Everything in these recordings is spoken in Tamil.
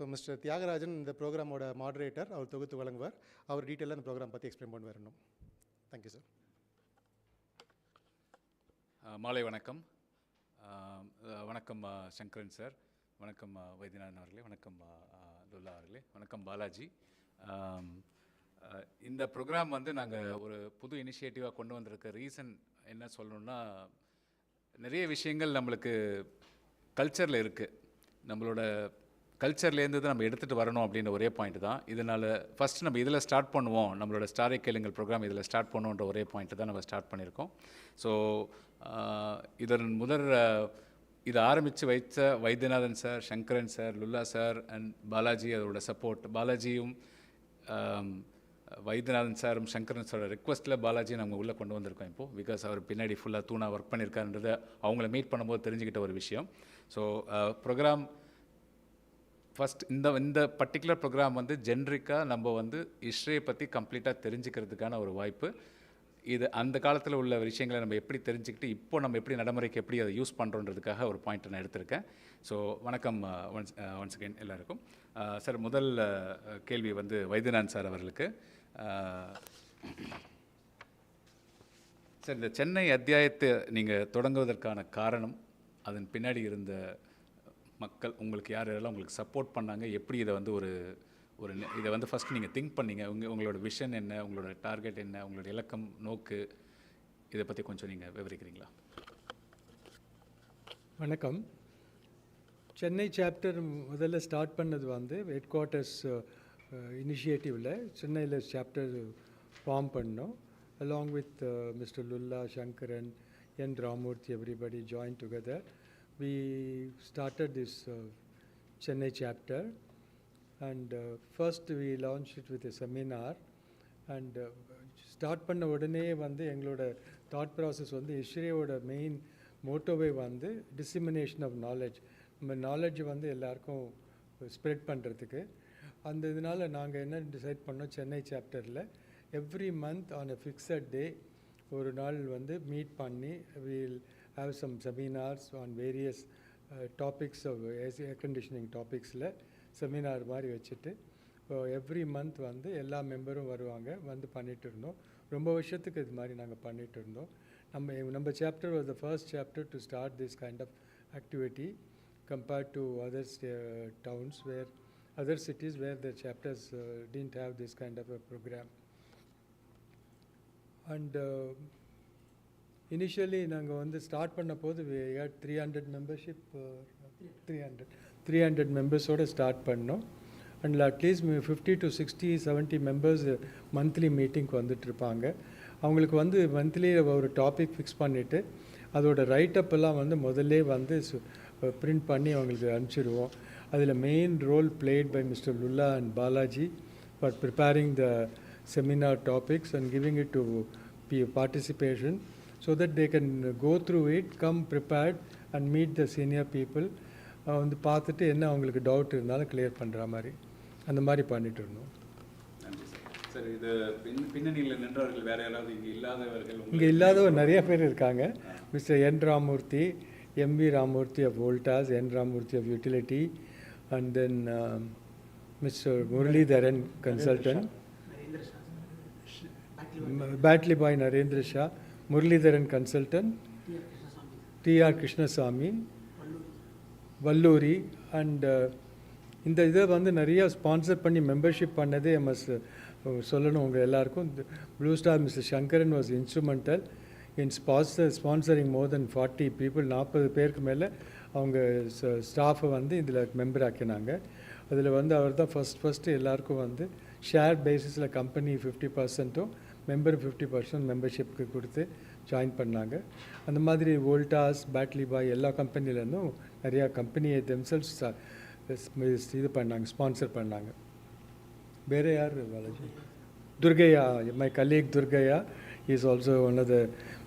ஸோ மிஸ்டர் தியாகராஜன் இந்த ப்ரோக்ராமோட மாடரேட்டர், அவர் தொகுத்து வழங்குவார். அவர் டீட்டெயிலாக இந்த ப்ரோக்ராம் பற்றி எக்ஸ்பிளைன் பண்ணுவார் இன்னும். Thank you sir. மாலை வணக்கம். வணக்கம் சங்கரன் சார், வணக்கம் வைத்தியநாதன் அவர்களே, வணக்கம் லுல்லா அவர்களே, வணக்கம் பாலாஜி. இந்த ப்ரோக்ராம் வந்து நாங்கள் ஒரு புது இனிஷியேட்டிவாக கொண்டு வந்திருக்க ரீசன் என்ன சொல்லணுன்னா, நிறைய விஷயங்கள் நம்மளுக்கு கல்ச்சரில் இருக்குது. நம்மளோட கல்ச்சர்லேருந்து தான் நம்ம எடுத்துகிட்டு வரணும் அப்படின்ற ஒரே பாயிண்ட் தான். இதனால் ஃபஸ்ட்டு நம்ம இதில் ஸ்டார்ட் பண்ணுவோம், நம்மளோட AI கேளுங்கள் ப்ரோக்ராம் இதில் ஸ்டார்ட் பண்ணுன்ற ஒரே பாயிண்ட்டு தான் நம்ம ஸ்டார்ட் பண்ணியிருக்கோம். ஸோ இதன் இதை ஆரம்பித்து வைத்த Vaidyanathan sir, Sankaran sir, Lulla sir and Balaji, அதோட சப்போர்ட். பாலாஜியும் வைத்தியநாதன் சாரும் சங்கரன் சாரோட ரெக்வஸ்ட்டில் பாலாஜி நம்ம உள்ளே கொண்டு வந்திருக்கோம் இப்போது. பிகாஸ் அவர் பின்னாடி ஃபுல்லாக தூணாக ஒர்க் பண்ணியிருக்காருன்றதை அவங்கள மீட் பண்ணும்போது தெரிஞ்சுக்கிட்ட ஒரு விஷயம். ஸோ ப்ரோக்ராம் ஃபஸ்ட் இந்த பர்டிகுலர் ப்ரோக்ராம் வந்து ஜென்ரிக்காக நம்ம வந்து இஷ்ரேயை பற்றி கம்ப்ளீட்டாக தெரிஞ்சுக்கிறதுக்கான ஒரு வாய்ப்பு. இது அந்த காலத்தில் உள்ள விஷயங்களை நம்ம எப்படி தெரிஞ்சுக்கிட்டு இப்போ நம்ம எப்படி நடைமுறைக்கு எப்படி அதை யூஸ் பண்ணுறோன்றதுக்காக ஒரு பாயிண்ட் நான் எடுத்திருக்கேன். ஸோ வணக்கம் ஒன்ஸ் அகெயின் எல்லாருக்கும். சார், முதல் கேள்வி வந்து வைத்தியநாதன் சார் அவர்களுக்கு. சார், இந்த சென்னை அத்தியாயத்தை நீங்கள் தொடங்குவதற்கான காரணம், அதன் பின்னாடி இருந்த மக்கள், உங்களுக்கு யாரெல்லாம் உங்களுக்கு சப்போர்ட் பண்ணாங்க, எப்படி இதை வந்து ஒரு இதை வந்து ஃபஸ்ட் நீங்கள் திங்க் பண்ணீங்க, உங்களோட விஷன் என்ன, உங்களோட டார்கெட் என்ன, உங்களோட இலக்கம் நோக்கு, இதை பற்றி கொஞ்சம் நீங்கள் விவரிக்கிறீங்களா? வணக்கம். சென்னை சாப்டர் முதல்ல ஸ்டார்ட் பண்ணது வந்து ஹெட் குவார்ட்டர்ஸ் இனிஷியேட்டிவில் சென்னையில் சாப்டர் ஃபார்ம் பண்ணோம். Along with mister Lulla, Sankaran, N Ramurthy, everybody join together. We started this Chennai chapter, and first we launched it with a seminar, and start பண்ண உடனே வந்து எங்களோட தாட் ப்ராசஸ் வந்து இஷ்ரேயோட மெயின் மோட்டோவே வந்து டிசிமினேஷன் ஆஃப் நாலேஜ். நம்ம நாலேஜ் வந்து எல்லாருக்கும் ஸ்ப்ரெட் பண்ணுறதுக்கு. அந்த இதனால் நாங்கள் என்ன டிசைட் பண்ணோம், சென்னை சாப்டரில் every month on a fixed day ஒரு நாள் வந்து மீட் பண்ணி we'll have some seminars on various topics of air conditioning topicsல செமினார் மாதிரி வச்சுட்டு எவ்ரி மந்த் வந்து எல்லா மெம்பரும் வருவாங்க, வந்து பண்ணிகிட்டு இருந்தோம். ரொம்ப வருஷத்துக்கு இது மாதிரி நாங்கள் பண்ணிகிட்டு இருந்தோம். நம்ம chapter was the first chapter to start this kind of activity compared to other towns where other cities where the chapters didn't have this kind of a program. And initially நாங்கள் வந்து ஸ்டார்ட் பண்ண போது we had 300 மெம்பர்ஷிப் 300 மெம்பர்ஸோடு ஸ்டார்ட் பண்ணோம். And at least 50 to 60, 70 members monthly மீட்டிங்க்கு வந்துட்டுருப்பாங்க. அவங்களுக்கு வந்து மந்த்லி ஒரு டாபிக் ஃபிக்ஸ் பண்ணிவிட்டு அதோட ரைட்டப் எல்லாம் வந்து முதல்ல வந்து பிரிண்ட் பண்ணி அவங்களுக்கு அனுப்பிச்சிடுவோம். அதில் main role played by mister Lulla and Balaji for preparing the seminar topics and giving it to participation so that they can go through it, come prepared and meet the senior people. வந்து பார்த்துட்டு என்ன அவங்களுக்கு டவுட் இருந்தாலும் கிளியர் பண்ணுற மாதிரி அந்த மாதிரி பண்ணிட்டு இருந்தோம். சார், இது பின்னணியில் நின்றவர்கள் வேறு யாராவது இங்கே இல்லாதவர் நிறைய பேர் இருக்காங்க. Mister N Ramamurthy, M V Ramamurthy of Voltas, N Ramamurthy of utility, and then mister Muralidharan consultant, Battery Boy Narendra Shah, Muralidharan consultant, T.R. Krishnasamy, Valluri, and இந்த இதை வந்து நிறைய ஸ்பான்சர் பண்ணி மெம்பர்ஷிப் பண்ணதே எம்எஸ் சொல்லணும் உங்கள் எல்லாருக்கும். Blue star mister Sankaran was instrumental in sponsoring more then 40 people, 40 பேருக்கு மேலே அவங்க ஸ்டாஃபை வந்து இதில் மெம்பர் ஆக்கினாங்க. அதில் வந்து அவர் தான் ஃபஸ்ட்டு எல்லாருக்கும் வந்து ஷேர் பேசிஸில் கம்பெனி 50%, மெம்பர் 50% மெம்பர்ஷிப்புக்கு கொடுத்து ஜாயின் பண்ணாங்க. அந்த மாதிரி வோல்டாஸ், பேட்லி பாய் எல்லா கம்பெனிலேருந்தும் நிறையா கம்பெனியை தெம்செல்ஸ் இது பண்ணாங்க, ஸ்பான்சர் பண்ணாங்க. வேறு யார் Balaji? Durgaiah, my colleague Durgaiah is also one of the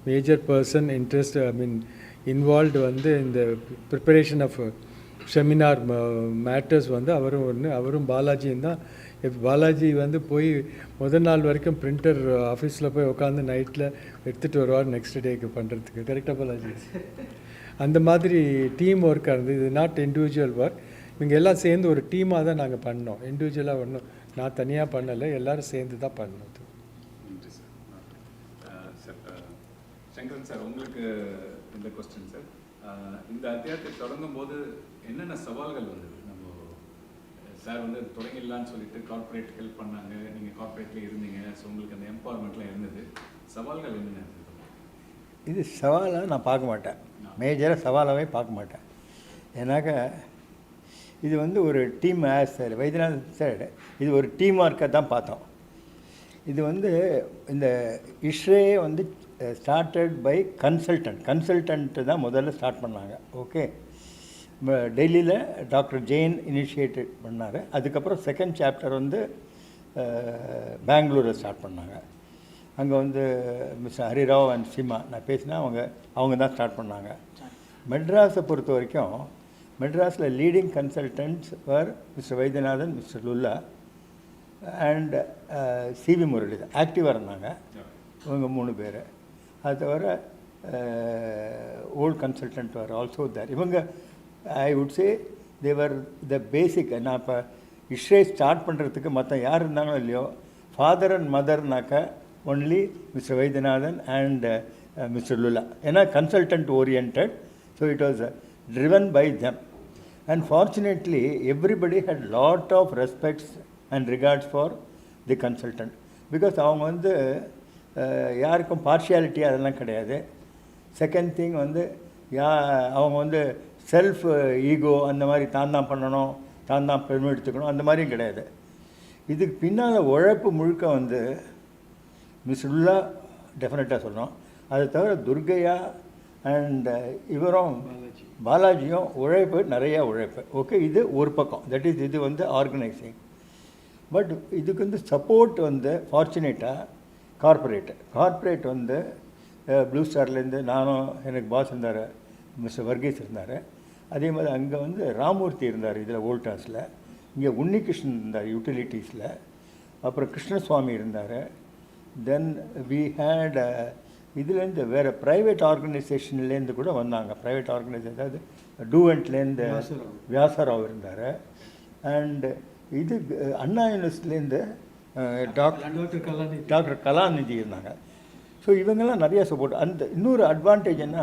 major person involved வந்து இந்த ப்ரிப்பரேஷன் ஆஃப் செமினார் மேட்டர்ஸ் வந்து அவரும் பாலாஜியும் தான். பாலாஜி வந்து போய் முதல் நாள் வரைக்கும் பிரிண்டர் ஆஃபீஸில் போய் உட்காந்து நைட்டில் எடுத்துகிட்டு வருவார் நெக்ஸ்ட் டேக்கு பண்ணுறதுக்கு. கரெக்டாக பாலாஜி? அந்த மாதிரி டீம் ஒர்க்காக இருந்தது. இது நாட் இண்டிவிஜுவல் ஒர்க். இவங்க எல்லாம் சேர்ந்து ஒரு டீமாக தான் நாங்கள் பண்ணோம். இண்டிவிஜுவலாக ஒன்றும் நான் தனியாக பண்ணலை, எல்லோரும் சேர்ந்து தான் பண்ணோம். நன்றி சார். சார் சங்கரன் சார், உங்களுக்கு இந்த கொஸ்டின் சார். இந்த அத்தியாயத்தை தொடங்கும் போது என்னென்ன சவால்கள் வந்தது? நம்ம சார் வந்து தொடங்கிடலான்னு சொல்லிட்டு கார்ப்பரேட் ஹெல்ப் பண்ணாங்க, நீங்கள் கார்ப்பரேட்லேயே இருந்தீங்க, ஸோ உங்களுக்கு அந்த எம்பவர்மெண்ட்லாம் இருந்தது. சவால்கள் என்னென்ன? இது சவாலாக நான் பார்க்க மாட்டேன், மேஜராக சவாலாகவே பார்க்க மாட்டேன். ஏன்னாக்கா இது வந்து ஒரு டீம் சார் வைத்தியநாதன் சார் இது ஒரு டீம் ஒர்க்கை தான் பார்த்தோம். இது வந்து இந்த இஷ்ரே வந்து ஸ்டார்டட் பை கன்சல்டன்ட்டு தான் முதல்ல ஸ்டார்ட் பண்ணாங்க. ஓகே, டெல்லியில் டாக்டர் ஜெயின் இனிஷியேட்டிவ் பண்ணார். அதுக்கப்புறம் செகண்ட் சாப்டர் வந்து பெங்களூரில் ஸ்டார்ட் பண்ணாங்க. அங்கே வந்து மிஸ்டர் ஹரிராவ் அண்ட் சீமா நான் பேசினா அவங்க தான் ஸ்டார்ட் பண்ணாங்க. மெட்ராஸை பொறுத்த வரைக்கும் மெட்ராஸில் leading consultants were mister Vaidyanathan, mister Lulla and CV Muralidharan ஆக்டிவாக இருந்தாங்க. இவங்க 3 பேர். அது தவிர old consultant were also there. இவங்க ஐ வுட் சே தேவர் த பேசிக். நான் இப்போ இஷ்ரே ஸ்டார்ட் பண்ணுறதுக்கு மற்ற யார் இருந்தாங்களோ இல்லையோ, ஃபாதர் அண்ட் மதர்னாக்கா only mister Vaidyanathan and mister Lulla. ஏன்னா consultant oriented, so it was driven by them. And fortunately everybody had lot of respects and regards for the consultant, because அவங்க வந்து யாருக்கும் பார்ஷியாலிட்டி அதெல்லாம் கிடையாது. செகண்ட் திங் வந்து அவங்க வந்து செல்ஃப் ஈகோ அந்த மாதிரி தான் பண்ணணும், தான் பெருமை எடுத்துக்கணும் அந்த மாதிரியும் கிடையாது. இதுக்கு பின்னால் உழைப்பு முழுக்க வந்து மிஸ் லுல்லா டெஃபினட்டாக சொல்லணும். அதை தவிர துர்கையா அண்ட் இவரும் பாலாஜியும் நிறையா உழைப்பு. ஓகே, இது ஒரு பக்கம். தட் இஸ் இது வந்து ஆர்கனைசிங். பட் இதுக்கு வந்து சப்போர்ட் வந்து ஃபார்ச்சுனேட்டாக கார்ப்பரேட் வந்து ப்ளூ ஸ்டார்லேருந்து நானும், எனக்கு பாஸ் இருந்தார் மிஸ்டர் வர்கீஸ் இருந்தார். அதே மாதிரி அங்கே வந்து ராமூர்த்தி இருந்தார் இதில் வோல்டாஸில். இங்கே உன்னிகிருஷ்ணன் இருந்தார் யூட்டிலிட்டிஸில். அப்புறம் கிருஷ்ணசுவாமி இருந்தார். தென் வி ஹேட் இதுலேருந்து வேறு ப்ரைவேட் ஆர்கனைசேஷன்லேருந்து கூட வந்தாங்க. ப்ரைவேட் ஆர்கனைசேஷன், அதாவது டூவெண்ட்லேருந்து வியாசராவ் இருந்தார். அண்டு இது அண்ணா யூனிவர்சிட்டிலேருந்து டாக்டர் கலாநிதி இருந்தாங்க. ஸோ இவங்கெல்லாம் நிறைய சப்போர்ட். அந்த இன்னொரு அட்வான்டேஜ் என்ன,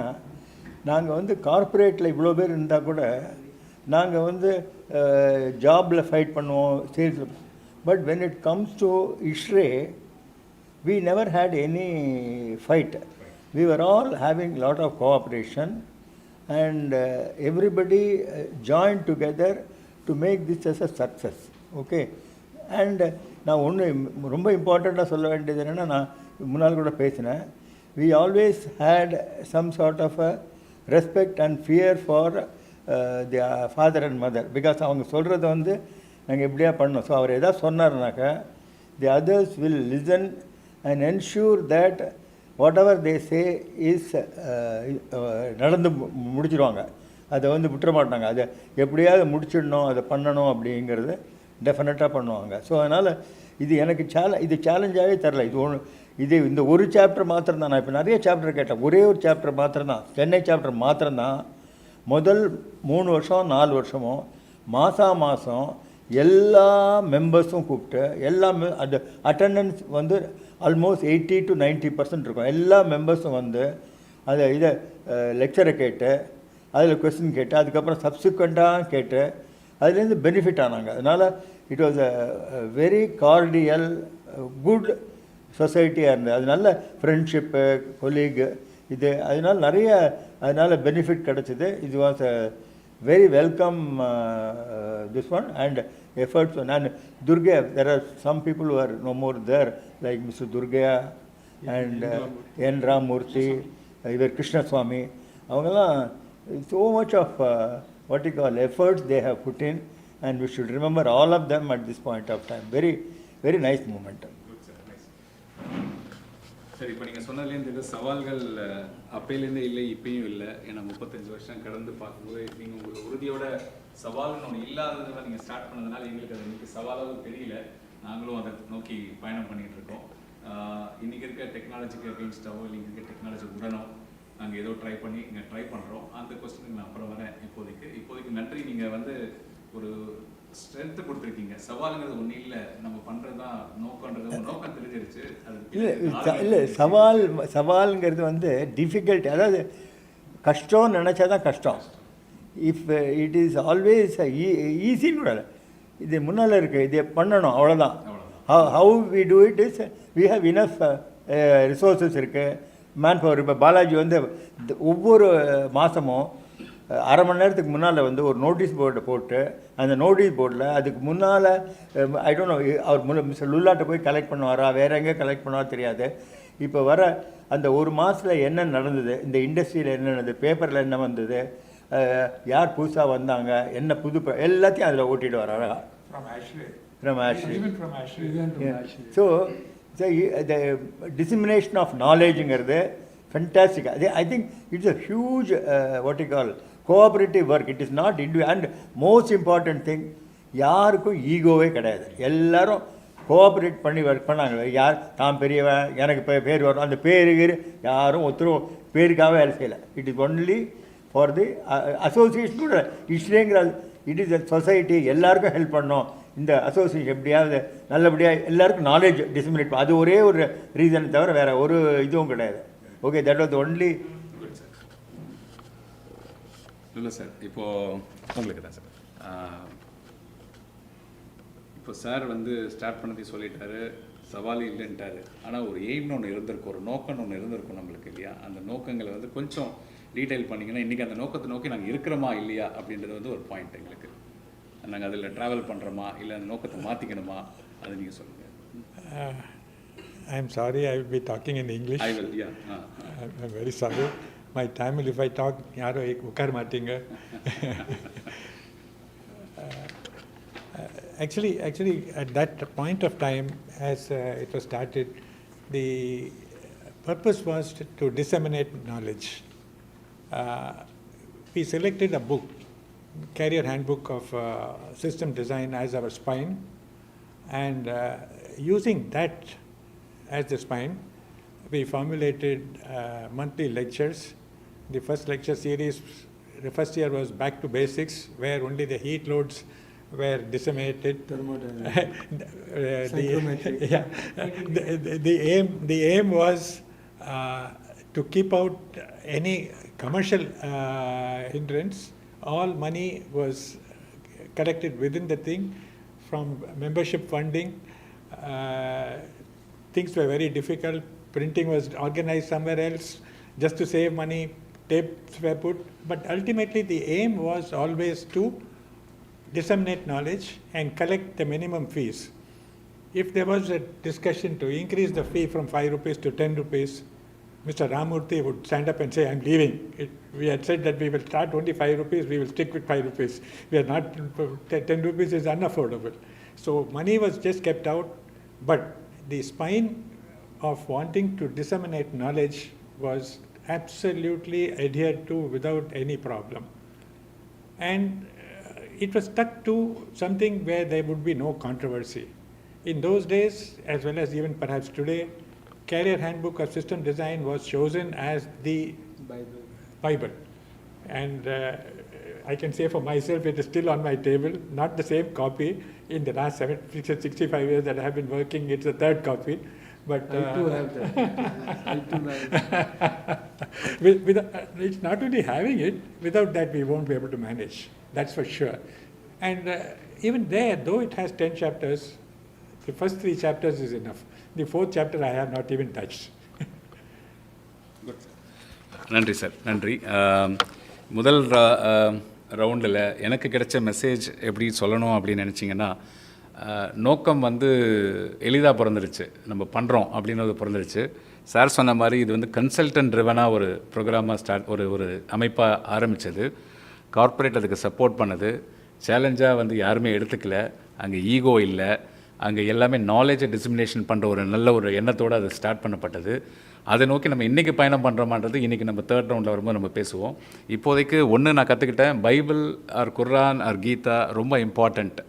நாங்கள் வந்து கார்ப்பரேட்டில் இவ்வளோ பேர் இருந்தால் கூட நாங்கள் வந்து ஜாபில் ஃபைட் பண்ணுவோம், sales. But when it comes to இஷ்ரே we never had any fight. We were all having lot of cooperation, and everybody joined together to make this as a success. Okay, and நான் ஒன்று ரொம்ப இம்பார்ட்டண்ட்டாக சொல்ல வேண்டியது என்னென்னா, நான் முன்னால் கூட பேசினேன், we always had some sort of a respect and fear for the father and mother, because அவங்க சொல்கிறத வந்து நாங்கள் எப்படியா பண்ணோம். ஸோ அவர் எதாவது சொன்னார்னாக்கா the others will listen and ensure that whatever they say is நடந்து முடிச்சிடுவாங்க. அதை வந்து விட்டுற மாட்டாங்க. அதை எப்படியாவது முடிச்சிடணும், அதை பண்ணணும் அப்படிங்கிறது டெஃபினட்டாக பண்ணுவாங்க. ஸோ அதனால் இது எனக்கு சேலஞ்சாகவே தரல. இது இந்த ஒரு சாப்டர் மாத்திரம்தான். நான் இப்போ நிறைய சாப்டர் கேட்டேன், ஒரே ஒரு சாப்டர் மாத்திரம்தான், சென்னை சாப்டர் மாத்திரம்தான். முதல் 3 வருஷம் 4 வருஷமும் மாதம் எல்லா மெம்பர்ஸும் கூப்பிட்டு எல்லாமே அந்த அட்டண்டன்ஸ் வந்து ஆல்மோஸ்ட் 80 to 90% இருக்கும். எல்லா மெம்பர்ஸும் வந்து இதை லெக்சரை கேட்டு அதில் கொஸ்டின் கேட்டு அதுக்கப்புறம் சப்சிக்வெண்ட்டாக கேட்டு அதுலேருந்து பெனிஃபிட் ஆனாங்க. அதனால் it was a very cordial good சொசைட்டியாக இருந்தது. அது நல்ல ஃப்ரெண்ட்ஷிப்பு, கொலீக் இது அதனால் பெனிஃபிட் கிடச்சிது. இது was a very welcome this one and efforts. And Durga, there are some people who are no more there, like Mr. Durga and N. Ramurthy, ivar Krishna Swami. Avangala so much of what you call efforts they have put in, and we should remember all of them at this point of time. Very, very nice moment. Good sir, nice. சரி, இப்போ நீங்கள் சொன்னதுலேருந்து இது சவால்கள் அப்பையிலேருந்து இல்லை, இப்பயும் இல்லை. ஏன்னா 35 வருஷம் கடந்து பார்க்கும்போது நீங்கள் உங்களுக்கு உறுதியோட சவால்னு ஒன்று இல்லாததுல நீங்கள் ஸ்டார்ட் பண்ணதுனால எங்களுக்கு அது இன்றைக்கி சவாலாகவும் தெரியல. நாங்களும் அதை நோக்கி பயணம் பண்ணிகிட்டு இருக்கோம். இன்றைக்கி இருக்க டெக்னாலஜிக்கு அகெயின்ஸ்டாவோ இல்லை இங்கே இருக்க டெக்னாலஜி உடனோ நாங்கள் ஏதோ ட்ரை பண்ணுறோம். அந்த கொஸ்டினுக்கு நான் அப்புறம் வரேன். இப்போதைக்கு நன்றி. நீங்கள் வந்து ஒரு ஸ்ட்ரென்த் கொடுத்துருக்கீங்க. சவாலுங்கிறது ஒன்றும் இல்லை, நம்ம பண்ணுறது தான் நோக்கன்றது நோக்கம் தெரிஞ்சிருச்சு. இல்லை சவாலுங்கிறது வந்து டிஃபிகல்ட், அதாவது கஷ்டம்னு நினச்சா தான் கஷ்டம். இஃப் இட் இஸ் ஆல்வேஸ் ஈஸின்னு கூட இது முன்னால் இருக்குது, இது பண்ணணும் அவ்வளோதான். How we do it is we have enough resources இருக்குது, மேன் பவர். இப்போ பாலாஜி வந்து ஒவ்வொரு மாதமும் அரை மணி நேரத்துக்கு முன்னால் வந்து ஒரு நோட்டீஸ் போர்டை போட்டு, அந்த நோட்டீஸ் போர்டில் அதுக்கு முன்னால் ஐ டோன்ட் நோ அவர் மிஸ்டர் லுல்லாட்ட போய் கலெக்ட் பண்ணுவாரா, வேறு எங்கே கலெக்ட் பண்ணுவாரா தெரியாது. இப்போ வர அந்த ஒரு மாதத்தில் என்ன நடந்தது, இந்த இண்டஸ்ட்ரியில் என்ன நடந்தது, பேப்பரில் என்ன வந்தது, யார் புதுசாக வந்தாங்க, என்ன புது எல்லாத்தையும் அதில் ஓட்டிட்டு வராங்க. ஸோ த டிசிமினேஷன் ஆஃப் நாலேஜுங்கிறது fantastic. I think it's a huge what you call cooperative work. It is not and most important thing, யாருக்கும் ஈகோவே கிடையாது. எல்லாரும் கோஆப்ரேட் பண்ணி ஒர்க் பண்ணாங்க. யார் தான் பெரியவன், எனக்கு பேர் வரும், அந்த பேருக்கு யாரும் ஒருத்தரும் பேருக்காக வேலை செய்யலை. It is only for the association கூட இஷ்ரேங்கிற இட் இஸ் அ சொசைட்டி, எல்லாருக்கும் ஹெல்ப் பண்ணோம். இந்த அசோசியேஷன் எப்படியாவது நல்லபடியாக எல்லாருக்கும் நாலேஜ் டிசிமினேட், அது ஒரே ஒரு ரீசனை தவிர வேறு ஒரு இதுவும் கிடையாது. Okay, that was only. இல்லை சார், இப்போது உங்களுக்கு தான் சார், இப்போ சார் வந்து ஸ்டார்ட் பண்ணதை சொல்லிட்டாரு, சவால் இல்லைன்ட்டாரு. ஆனால் ஒரு எய்ம்னு ஒன்று இருந்திருக்கும், ஒரு நோக்கம்னு ஒன்று இருந்திருக்கும் நம்மளுக்கு இல்லையா? அந்த நோக்கங்களை வந்து கொஞ்சம் டீட்டெயில் பண்ணிங்கன்னா இன்றைக்கி அந்த நோக்கத்தை நோக்கி நாங்கள் இருக்கிறோமா இல்லையா அப்படின்றது வந்து ஒரு பாயிண்ட் எங்களுக்கு. நாங்கள் அதில் ட்ராவல் பண்ணுறோமா இல்லை அந்த நோக்கத்தை மாற்றிக்கணுமா, அதை நீங்கள் சொல்லுங்கள். I'm sorry, I will be talking in English. I will, yeah. I'm very sorry. My Tamil, if I talk, யாரோ உட்கார மாட்டீங்க. Actually, at that point of time, as it was started, the purpose was to disseminate knowledge. We selected a book, Career Handbook of System Design, as our spine, and using that as the spine, we formulated monthly lectures. The first lecture series, the first year was back to basics, where only the heat loads were disseminated. The aim was to keep out any commercial hindrance. All money was collected within the thing from membership funding. Things were very difficult. Printing was organized somewhere else just to save money. Tapes were put, but ultimately the aim was always to disseminate knowledge and collect the minimum fees. If there was a discussion to increase the fee from 5 rupees to 10 rupees, Mr. Ramurthy would stand up and say, I'm leaving. We had said that we will start only 5 rupees, we will stick with 5 rupees. We are not, 10 rupees is unaffordable. So money was just kept out, but the spine of wanting to disseminate knowledge was absolutely adhered to without any problem. And it was stuck to something where there would be no controversy. In those days, as well as even perhaps today, Career Handbook of System Design was chosen as the Bible. And I can say for myself, it is still on my table, not the same copy. In the last 65 years that I have been working, it's the third copy. But I too have that. I too have that. It's not only having it, without that we won't be able to manage. That's for sure. And even there, though it has 10 chapters, the first 3 chapters is enough. The 4th chapter I have not even touched. நன்றி சார், நன்றி. முதல் ரவுண்டில் எனக்கு கிடைச்ச மெசேஜ் எப்படி சொல்லணும் அப்படின்னு நினச்சிங்கன்னா, நோக்கம் வந்து எளிதாக பிறந்துருச்சு, நம்ம பண்ணுறோம் அப்படின்றது பிறந்துருச்சு. சார் சொன்ன மாதிரி இது வந்து கன்சல்டன்ட் ட்ரிவனாக ஒரு ப்ரோக்ராமாக ஒரு அமைப்பாக ஆரம்பித்தது. கார்ப்பரேட் அதுக்கு சப்போர்ட் பண்ணது. சேலஞ்சாக வந்து யாருமே எடுத்துக்கல. அங்கே ஈகோ இல்லை, அங்கே எல்லாமே நாலேஜை டிசிமினேஷன் பண்ணுற ஒரு நல்ல ஒரு எண்ணத்தோடு அது ஸ்டார்ட் பண்ணப்பட்டது. அதை நோக்கி நம்ம இன்றைக்கி பயணம் பண்ணுறோமான்றது இன்றைக்கி நம்ம தேர்ட் ரவுண்டில் வரும்போது நம்ம பேசுவோம். இப்போதைக்கு ஒன்று நான் கற்றுக்கிட்டேன், பைபிள் ஆர் குர்ஆன் ஆர் கீதா ரொம்ப இம்பார்ட்டண்ட்.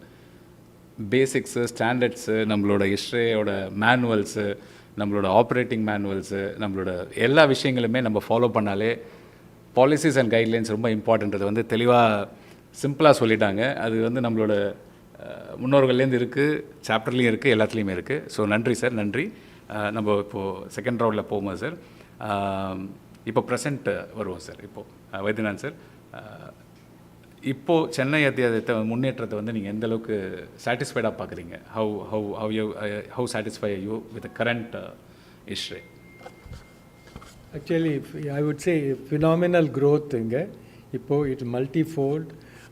பேசிக்ஸு, ஸ்டாண்டர்ட்ஸு, நம்மளோட ஹிஸ்ட்ரியோட மேனுவல்ஸு, நம்மளோட ஆப்ரேட்டிங் மேனுவல்ஸு, நம்மளோட எல்லா விஷயங்களுமே நம்ம ஃபாலோ பண்ணாலே பாலிசிஸ் அண்ட் கைட்லைன்ஸ் ரொம்ப இம்பார்ட்டன்றது வந்து தெளிவாக சிம்பிளாக சொல்லிட்டாங்க. அது வந்து நம்மளோட முன்னோர்கள்லேருந்து இருக்குது, சாப்டர்லேயும் இருக்குது, எல்லாத்துலேயுமே இருக்குது. ஸோ நன்றி சார், நன்றி. நம்ம இப்போது செகண்ட் ரவுண்டில் போகும்போது சார், இப்போ ப்ரெசண்ட் வருவோம் சார். இப்போது வைத்தியநாதன் சார், இப்போது சென்னை அத்தியாயத்தை முன்னேற்றத்தை வந்து நீங்கள் எந்த அளவுக்கு சாட்டிஸ்ஃபைடாக பார்க்குறீங்க? How satisfy you with current ishrae? Actually, I would say phenomenal growth inge. Ipo it's multifold,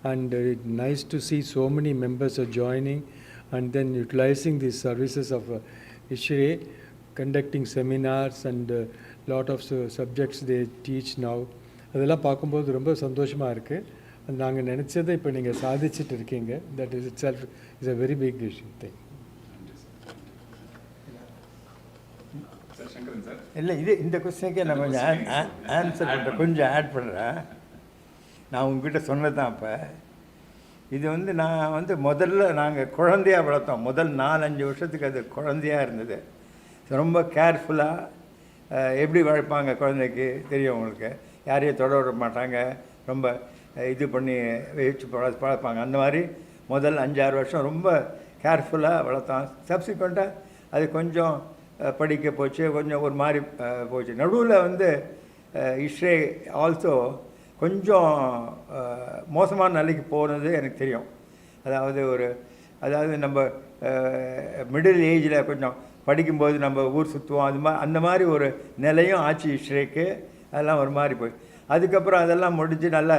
and it's nice to see so many members are joining and then utilizing these services of ishrae, conducting seminars and lot of subjects they teach now. அதெல்லாம் பார்க்கும்போது ரொம்ப சந்தோஷமாக இருக்குது. நாங்கள் நினச்சதை இப்போ நீங்கள் சாதிச்சுட்டு இருக்கீங்க. That is itself is a very big thing. இல்லை, இந்த கொஸ்டினுக்கே நான் கொஞ்சம் ஆன்சர் பண்ணுறேன், கொஞ்சம் ஆட் பண்ணுறேன். நான் உங்ககிட்ட சொன்னது தான். இப்போ இது வந்து நான் வந்து முதல்ல நாங்கள் குழந்தையாக வளர்த்தோம். முதல் 4-5 வருஷத்துக்கு அது குழந்தையாக இருந்தது. ரொம்ப கேர்ஃபுல்லாக எப்படி வளர்ப்பாங்க குழந்தைக்கு தெரியும் உங்களுக்கு. யாரையும் தொட விட மாட்டாங்க, ரொம்ப இது பண்ணி வச்சு வளர்ப்பாங்க. அந்த மாதிரி முதல் 5-6 வருஷம் ரொம்ப கேர்ஃபுல்லாக வளர்த்தோம். சப்சிக்வெண்ட்டாக அது கொஞ்சம் படிக்க போச்சு, கொஞ்சம் ஒரு மாதிரி போச்சு. நடுவில் வந்து ishrae ஆல்சோ கொஞ்சம் மோசமான நிலைக்கு போனது எனக்கு தெரியும். அதாவது நம்ம மிடில் ஏஜில் கொஞ்சம் படிக்கும்போது நம்ம ஊர் சுற்றுவோம், அந்த மாதிரி ஒரு நிலையும் ஆச்சு ishraeக்கு. அதெல்லாம் ஒரு மாதிரி போய் அதுக்கப்புறம் அதெல்லாம் முடிஞ்சு நல்லா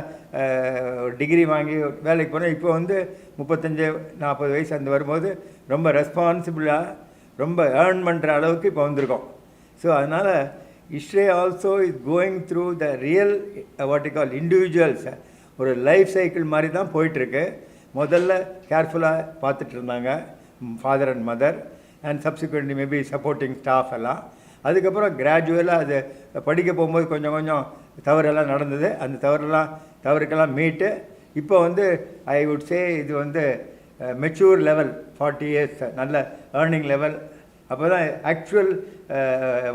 டிகிரி வாங்கி வேலைக்கு போனோம். இப்போ வந்து 35-40 வயசு அந்த வரும்போது ரொம்ப ரெஸ்பான்சிபிளாக ரொம்ப ஏர்ன் பண்ணுற அளவுக்கு இப்போ வந்திருக்கோம். ஸோ அதனால் ishrae also is going through the real what you call individuals. ஒரு லைஃப் சைக்கிள் மாதிரி தான் போயிட்டுருக்கு. முதல்ல கேர்ஃபுல்லாக பார்த்துட்டு இருந்தாங்க father and mother, and subsequently maybe supporting staff எல்லாம். அதுக்கப்புறம் கிராஜுவலாக அது படிக்க போகும்போது கொஞ்சம் கொஞ்சம் தவறெல்லாம் நடந்தது. அந்த தவறுக்கெல்லாம் மீட்டு இப்போ வந்து ஐ வுட் சே இது வந்து மெச்சூர் லெவல் 40 years நல்ல ஏர்னிங் லெவல். அப்போ தான் actual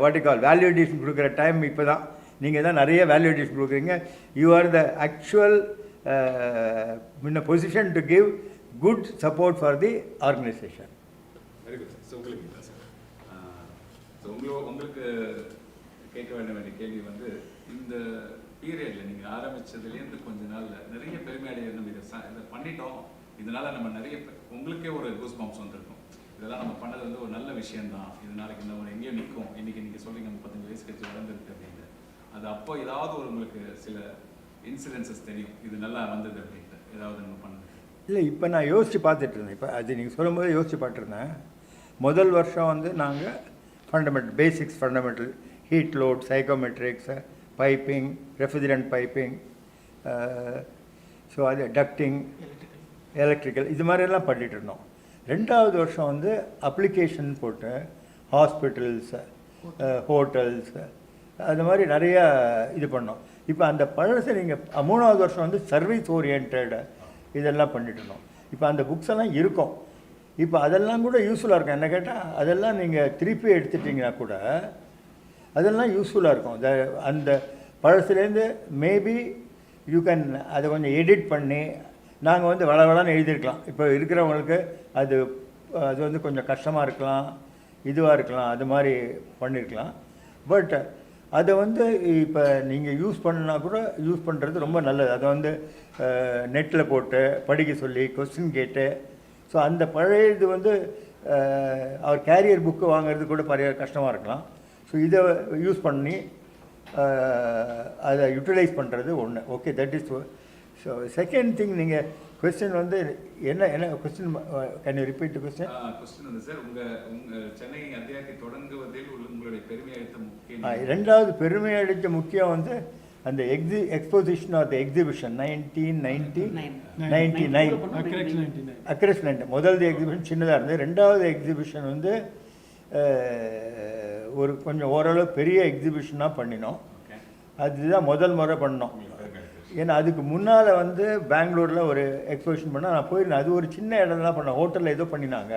what you call value addition கொடுக்குற டைம். இப்போ தான் நீங்கள் தான் நிறைய வேல்யூ அடிஷன் கொடுக்குறீங்க. You are the actual in a position to give good support for the organisation. Very good sir. உங்களுக்கு கேட்க வேண்டிய கேள்வி வந்து, இந்த பீரியடில் நீங்கள் ஆரம்பித்ததுலேருந்து கொஞ்ச நாளில் நிறைய பெருமையடைய நம்ம இதை பண்ணிட்டோம், இதனால் நம்ம நிறைய உங்களுக்கே ஒரு கூஸ் பம்ப்ஸ் வந்துருக்கும். இதெல்லாம் நம்ம பண்ணது வந்து ஒரு நல்ல விஷயந்தான், இது நாளைக்கு இந்த எங்கேயோ நிற்கும். இன்றைக்கி நீங்கள் சொல்லிங்க 35 வயசு கழிச்சு வளர்ந்துருக்கு அப்படின்னு. அது அப்போ ஏதாவது ஒரு உங்களுக்கு சில இன்சிடென்சஸ் தெரியும், இது நல்லா வந்தது அப்படின்ட்டு ஏதாவது நம்ம பண்ணது? இல்லை, இப்போ நான் யோசித்து பார்த்துட்டு இருந்தேன். இப்போ அது நீங்கள் சொல்லும்போது யோசித்து பார்த்துருந்தேன். முதல் வருஷம் வந்து நாங்கள் basics fundamental heat load, psychrometrics, piping, refrigerant piping, so அது டக்டிங், எலக்ட்ரிக்கல், இது மாதிரியெல்லாம் பண்ணிகிட்டு இருந்தோம். 2வது வருஷம் வந்து அப்ளிகேஷன் போட்டு ஹாஸ்பிட்டல்ஸ், ஹோட்டல்ஸ், அது மாதிரி நிறையா இது பண்ணோம். இப்போ அந்த பழசை நீங்கள் 3வது வருஷம் வந்து சர்வீஸ் ஓரியன்ட் இதெல்லாம் பண்ணிட்டு இருந்தோம். இப்போ அந்த புக்ஸ் எல்லாம் இருக்கும். இப்போ அதெல்லாம் கூட யூஸ்ஃபுல்லாக இருக்கும். என்ன கேட்டால் அதெல்லாம் நீங்கள் திருப்பி எடுத்துட்டிங்கன்னா கூட அதெல்லாம் யூஸ்ஃபுல்லாக இருக்கும். அந்த பழசுலேருந்து மேபி யூ கேன் அதை கொஞ்சம் எடிட் பண்ணி நாங்கள் வந்து வளவளன்னு எழுதியிருக்கலாம். இப்போ இருக்கிறவங்களுக்கு அது வந்து கொஞ்சம் கஷ்டமாக இருக்கலாம், இதுவாக இருக்கலாம், அது மாதிரி பண்ணியிருக்கலாம். பட் அதை வந்து இப்போ நீங்கள் யூஸ் பண்ணால் கூட யூஸ் பண்ணுறது ரொம்ப நல்லது. அதை வந்து நெட்டில் போட்டு படிக்க சொல்லி கொஸ்டின் கேட்டு, ஸோ அந்த பழைய இது வந்து அவர் கேரியர் புக்கு வாங்கிறது கூட பழைய கஷ்டமாக இருக்கலாம். ஸோ இதை யூஸ் பண்ணி அதை யூட்டிலைஸ் பண்ணுறது ஒன்று. Okay, that is. So second thing, நீங்கள் கொஸ்டின் வந்து என்ன question can you repeat the question? Question வந்து சார், உங்கள் சென்னை அத்தியாயத்தை தொடங்குவதில் உங்களுடைய பெருமை அளித்த முக்கியம் 2வது பெருமை அளித்த முக்கியம் வந்து அந்த exposition of the exhibition 1999 across 99. முதல் எக்ஸிபிஷன் சின்னதாக இருந்தது. 2வது எக்ஸிபிஷன் வந்து ஒரு கொஞ்சம் ஓரளவு பெரிய எக்ஸிபிஷனாக பண்ணினோம். அதுதான் முதல் முறை பண்ணோம். ஏன்னா அதுக்கு முன்னால் வந்து பெங்களூரில் ஒரு எக்ஸிபிஷன் பண்ணால் நான் போயிருந்தேன். அது ஒரு சின்ன இடம் தான் பண்ணோம், ஹோட்டலில் ஏதோ பண்ணினாங்க.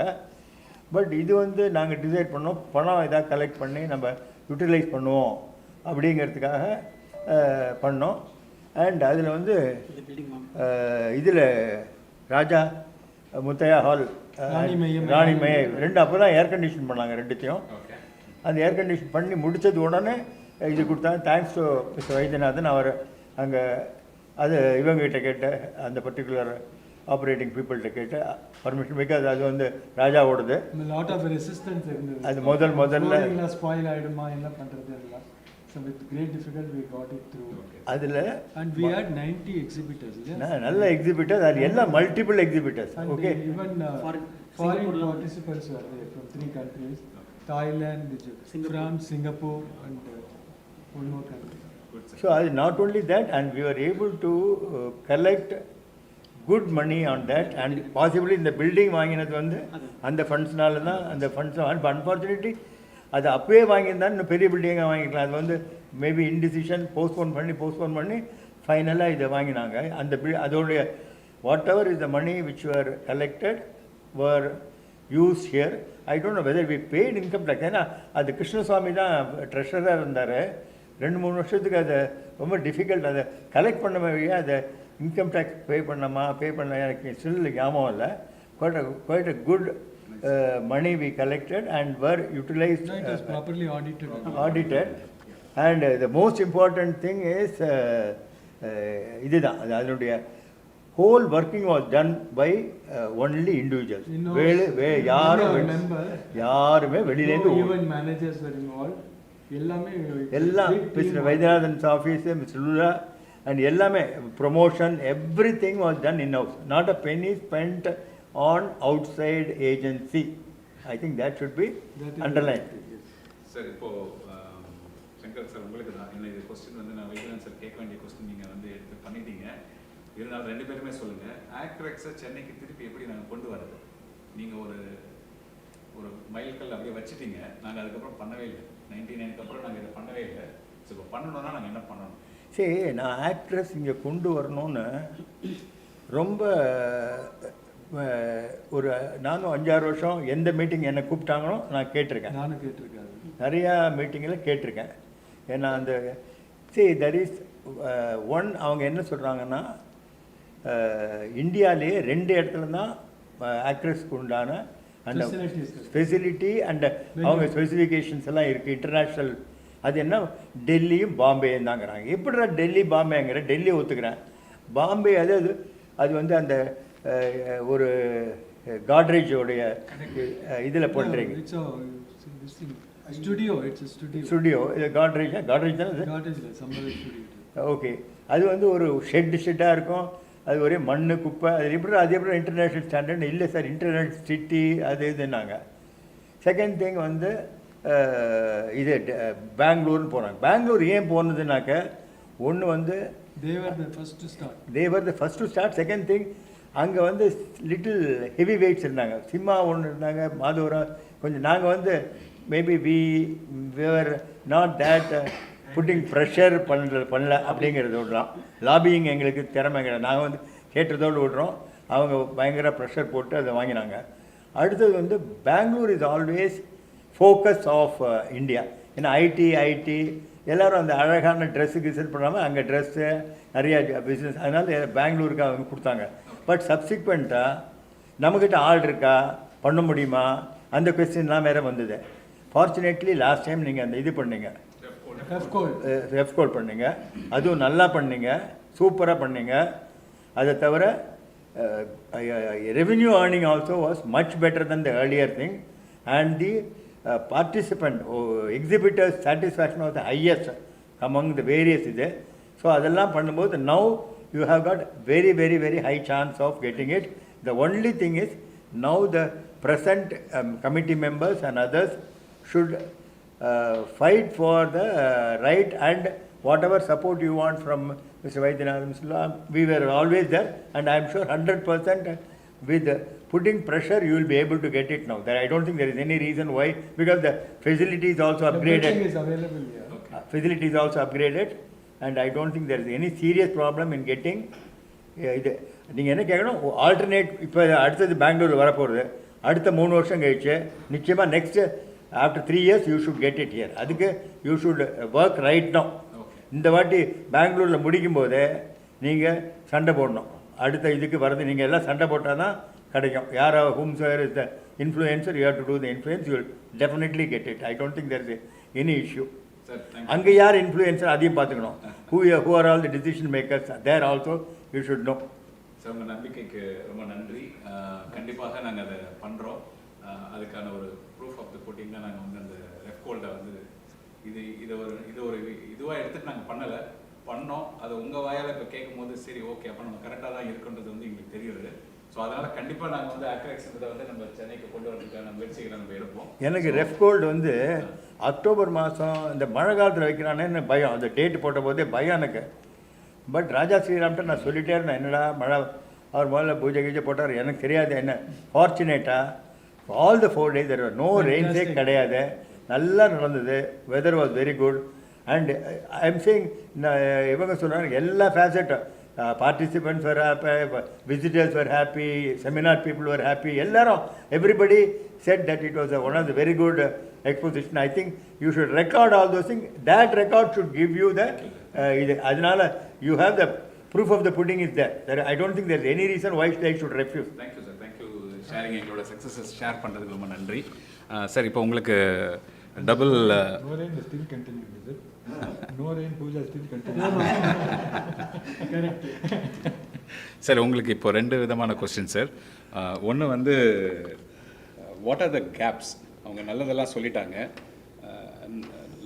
பட் இது வந்து நாங்கள் டிசைட் பண்ணோம், பணம் எதாவது கலெக்ட் பண்ணி நம்ம யூட்டிலைஸ் பண்ணுவோம் அப்படிங்கிறதுக்காக பண்ணோம். அண்ட் அதில் வந்து இதில் ராஜா முத்தையா ஹால் ராணி மைய ரெண்டு அப்போ தான் ஏர் கண்டிஷன் பண்ணாங்க ரெண்டுத்தையும். அந்த ஏர் கண்டிஷன் பண்ணி முடித்தது உடனே இது கொடுத்தாங்க. Thanks to mister Vaidyanathan. அவர் அங்கே அது இவங்ககிட்ட கேட்ட அந்த பர்டிகுலர் ஆப்ரேட்டிங் பீப்புள்கிட்ட கேட்டு பர்மிஷன். பிகாஸ் அது வந்து ராஜாவோடது. அது முதல்ல ஸ்பாயில் ஆகிடுமா என்ன பண்ணுறது எல்லாம். So with great difficulty we got it through. அதில் and we had 90 exhibitors. நல்ல எக்ஸிபிட்டர்ஸ். அது எல்லாம் multiple exhibitors. Okay. Even foreign participants were there from 3 countries: Thailand, France, Singapore, and one more country. So not only that, and we were able to collect good money on that, and possibly இந்த பில்டிங் வாங்கினது வந்து அந்த ஃபண்ட்ஸ்னால தான். அந்த ஃபண்ட்ஸ் அன்ஃபார்ச்சுனேட்லி அது அப்பவே வாங்கியிருந்தால் இன்னும் பெரிய பில்டிங்காக வாங்கிக்கலாம். அது வந்து மேபி இன்டிசிஷன் போஸ்ட்போன் பண்ணி ஃபைனலாக இதை வாங்கினாங்க. அந்த அதோடைய whatever is the money which were collected were use here. I don't know whether we paid income tax. ஏன்னா அது கிருஷ்ணசுவாமி தான் ட்ரெஷராக இருந்தார். 2-3 வருஷத்துக்கு அதை ரொம்ப டிஃபிகல்ட் அதை கலெக்ட் பண்ண வழியாக அதை இன்கம் டேக்ஸ் பே பண்ண எனக்கு ஸ்டில் ஞாபகம் இல்லை. Quite a good money we collected and were utilized. No, it was properly audited. And the most important thing is இதுதான் அதனுடைய whole working was done by only individuals. யாருமே வெளியிலேருந்து even managers were involved. எல்லாம் mister Vaidyanathan's office, mister Lulla, and எல்லாமே promotion everything was done in house. Not a penny spent on outside agency. I think that should be underlined. Sir இப்போ சங்கர் சார் உங்களுக்கு தான் என்ன இது கொஸ்டின் வந்து நான் வைத்தியநாதன் சார் கேட்க வேண்டிய கொஸ்டின் நீங்கள் வந்து எடுத்து பண்ணிட்டீங்க. இருந்தாலும் 2 பேருமே சொல்லுங்கள், ஆக்ட்ரெக்ஸை சென்னைக்கு திருப்பி எப்படி நாங்கள் கொண்டு வரது? நீங்கள் ஒரு மைல்கல் அப்படியே வச்சுட்டீங்க. நாங்கள் அதுக்கப்புறம் பண்ணவே இல்லை. 99க்கு அப்புறம் நாங்கள் இதை பண்ணவே இல்லை. ஸோ இப்போ பண்ணணும்னா நாங்கள் என்ன பண்ணணும்? சரி, நான் ஆக்ட்ரஸ் இங்கே கொண்டு வரணும்னு ரொம்ப நானும் 5-6 வருஷம் எந்த மீட்டிங் என்னை கூப்பிட்டாங்களோ நான் கேட்டிருக்கேன். நானும் கேட்டிருக்கேன், நிறையா மீட்டிங்கில் கேட்டிருக்கேன். ஏன்னா அந்த தட் இஸ் ஒன். அவங்க என்ன சொல்கிறாங்கன்னா, இந்தியாவிலேயே 2 இடத்துல தான் ஆக்ட்ரஸ்க்கு உண்டான அந்த ஃபெசிலிட்டி அண்ட் அவங்க ஸ்பெசிஃபிகேஷன்ஸ் எல்லாம் இருக்குது இன்டர்நேஷ்னல். அது என்ன, டெல்லியும் பாம்பேயும் தாங்கிறாங்க. எப்படிடா டெல்லி பாம்பேங்கிற? டெல்லி ஒத்துக்கிறேன், பாம்பே அது வந்து அந்த ஒரு காட்ரேஜோடைய இதில் பண்ணுறீங்க. ஸ்டுடியோ இது காட்ரேஜ் தானே? ஓகே. அது வந்து ஒரு ஷெட்டாக இருக்கும். அது ஒரே மண் குப்பை. அது எப்படி இன்டர்நேஷ்னல் ஸ்டாண்டர்ட் இல்லை சார், இன்டர்நேஷ்னல் சிட்டி அது இதுன்னாங்க. செகண்ட் திங் வந்து இது பெங்களூர்னு போனாங்க. பெங்களூர் ஏன் போனதுனாக்க, ஒன்று வந்து they were the first to start. Second thing, அங்கே வந்து லிட்டில் ஹெவி வெயிட்ஸ் இருந்தாங்க. சிம்மா ஒன்று இருந்தாங்க, மாதவரா கொஞ்சம். நாங்கள் வந்து maybe where not that pudding pressure பண்ணல அப்படிங்கிறது விடலாம். லாபியிங் எங்களுக்கு திறமை கிடையாது. நாங்கள் வந்து கேட்டதோடு விடுறோம். அவங்க பயங்கர ப்ரெஷர் போட்டு அதை வாங்கினாங்க. அடுத்தது வந்து Bangalore is always focus of India. ஏன்னா ஐடி எல்லோரும் அந்த அழகான ட்ரெஸ்ஸுக்கு விசிட் பண்ணாமல் அங்கே ட்ரெஸ்ஸு நிறையா பிஸ்னஸ். அதனால் பெங்களூருக்கு அவங்க கொடுத்தாங்க. பட் சப்சிக்வெண்ட்டாக நம்மக்கிட்ட ஆள் இருக்கா, பண்ண முடியுமா, அந்த கொஸ்டின்லாம் வேறு வந்தது. ஃபார்ச்சுனேட்லி லாஸ்ட் டைம் நீங்கள் அந்த இது பண்ணீங்க, எஃப்கோல் பண்ணீங்க. அதுவும் நல்லா பண்ணீங்க, சூப்பராக பண்ணீங்க. அதை தவிர revenue earning also was much better than the earlier thing. And the participant exhibitors satisfaction was the highest among the various இது. ஸோ அதெல்லாம் பண்ணும்போது now you have got very very very high chance of getting it. The only thing is now the present committee members and others should fight for the right, and whatever support you want from Mr. Vaidyanathan, we were always there, and I am sure 100% with putting pressure you will be able to get it now. I don't think there is any reason why, because the facility is also upgraded. Everything is available here. Okay. Facility is also upgraded, and I don't think there is any serious problem in getting இது. நீங்கள் என்ன கேட்கணும், ஆல்டர்னேட். இப்போ அடுத்தது பெங்களூர் வரப்போகிறது. அடுத்த 3 வருஷம் கழிச்சு நிச்சயமாக next after 3 years you should get it here. அதுக்கு you should work right now. இந்த வாட்டி பெங்களூரில் முடிக்கும் போதே நீங்கள் சண்டை போடணும். அடுத்த இதுக்கு வரது நீங்கள் எல்லாம் சண்டை போட்டால் தான் கிடைக்கும். யாரோ whomsoever is the influencer, you have to do the influence, you will definitely get it. I don't think there is any issue. அங்கே யார் இன்ஃப்ளூயன்சர் அதையும் பார்த்துக்கணும். who are all the decision makers there also you should know. Sir உங்கள் நம்பிக்கைக்கு ரொம்ப நன்றி. கண்டிப்பாக நாங்கள் அதை பண்ணுறோம். அதுக்கான ஒரு ப்ரூஃப் ஆஃப் த புட்டிங் தான் நாங்கள் வந்து அந்த ரெஃப்கோல்டை வந்து இது ஒரு இதுவாக எடுத்துகிட்டு நாங்கள் பண்ணோம். அது உங்கள் வாயால் இப்போ கேட்கும் போது சரி ஓகே அப்போ நம்ம கரெக்டாக தான் இருக்குன்றது வந்து எங்களுக்கு தெரியுது. ஸோ அதனால் கண்டிப்பாக நாங்கள் வந்து அக்ரெக்ஷன்றதை வந்து நம்ம சென்னைக்கு கொண்டு வரதுக்கான முயற்சிகளை நம்ம எடுப்போம். எனக்கு ரெஃப்கோல்டு வந்து அக்டோபர் மாதம் இந்த மழை காலத்தில் வைக்கிறானேன்னு பயம். அந்த டேட்டு போட்ட போதே பயம் எனக்கு. பட் ராஜா ஸ்ரீராம்கிட்ட நான் சொல்லிட்டே இருந்தேன், என்னடா மழை அவர் முதல்ல பூஜை கீஜை போட்டார். எனக்கு தெரியாது என்ன ஃபார்ச்சுனேட்டாக ஆல் த 4 days நோ ரெயின்ஸே கிடையாது. நல்லா நடந்தது. Weather was very good. And I am saying இவங்க சொல்கிறாங்க எல்லா ஃபேசட்டும் participants were happy, visitors were happy, seminar people were happy. Everybody said that it was one of the very good exposition. I think you should record all those things. That record should give you the adnala you have the proof of the pudding is there. I don't think there is any reason why they should refuse. Thank you sir. Thank you sharing எங்களோட சக்ஸஸஸ் ஷேர் பண்ணுறதுக்கு ரொம்ப நன்றி. சார் இப்போ உங்களுக்கு double No rain is still continuing, is it? No rain puja still continuing. Correct. Sir உங்களுக்கு இப்போ 2 விதமான கொஸ்டின் சார். ஒன்று வந்து வாட் ஆர் த கேப்ஸ்? அவங்க நல்லதெல்லாம் சொல்லிட்டாங்க.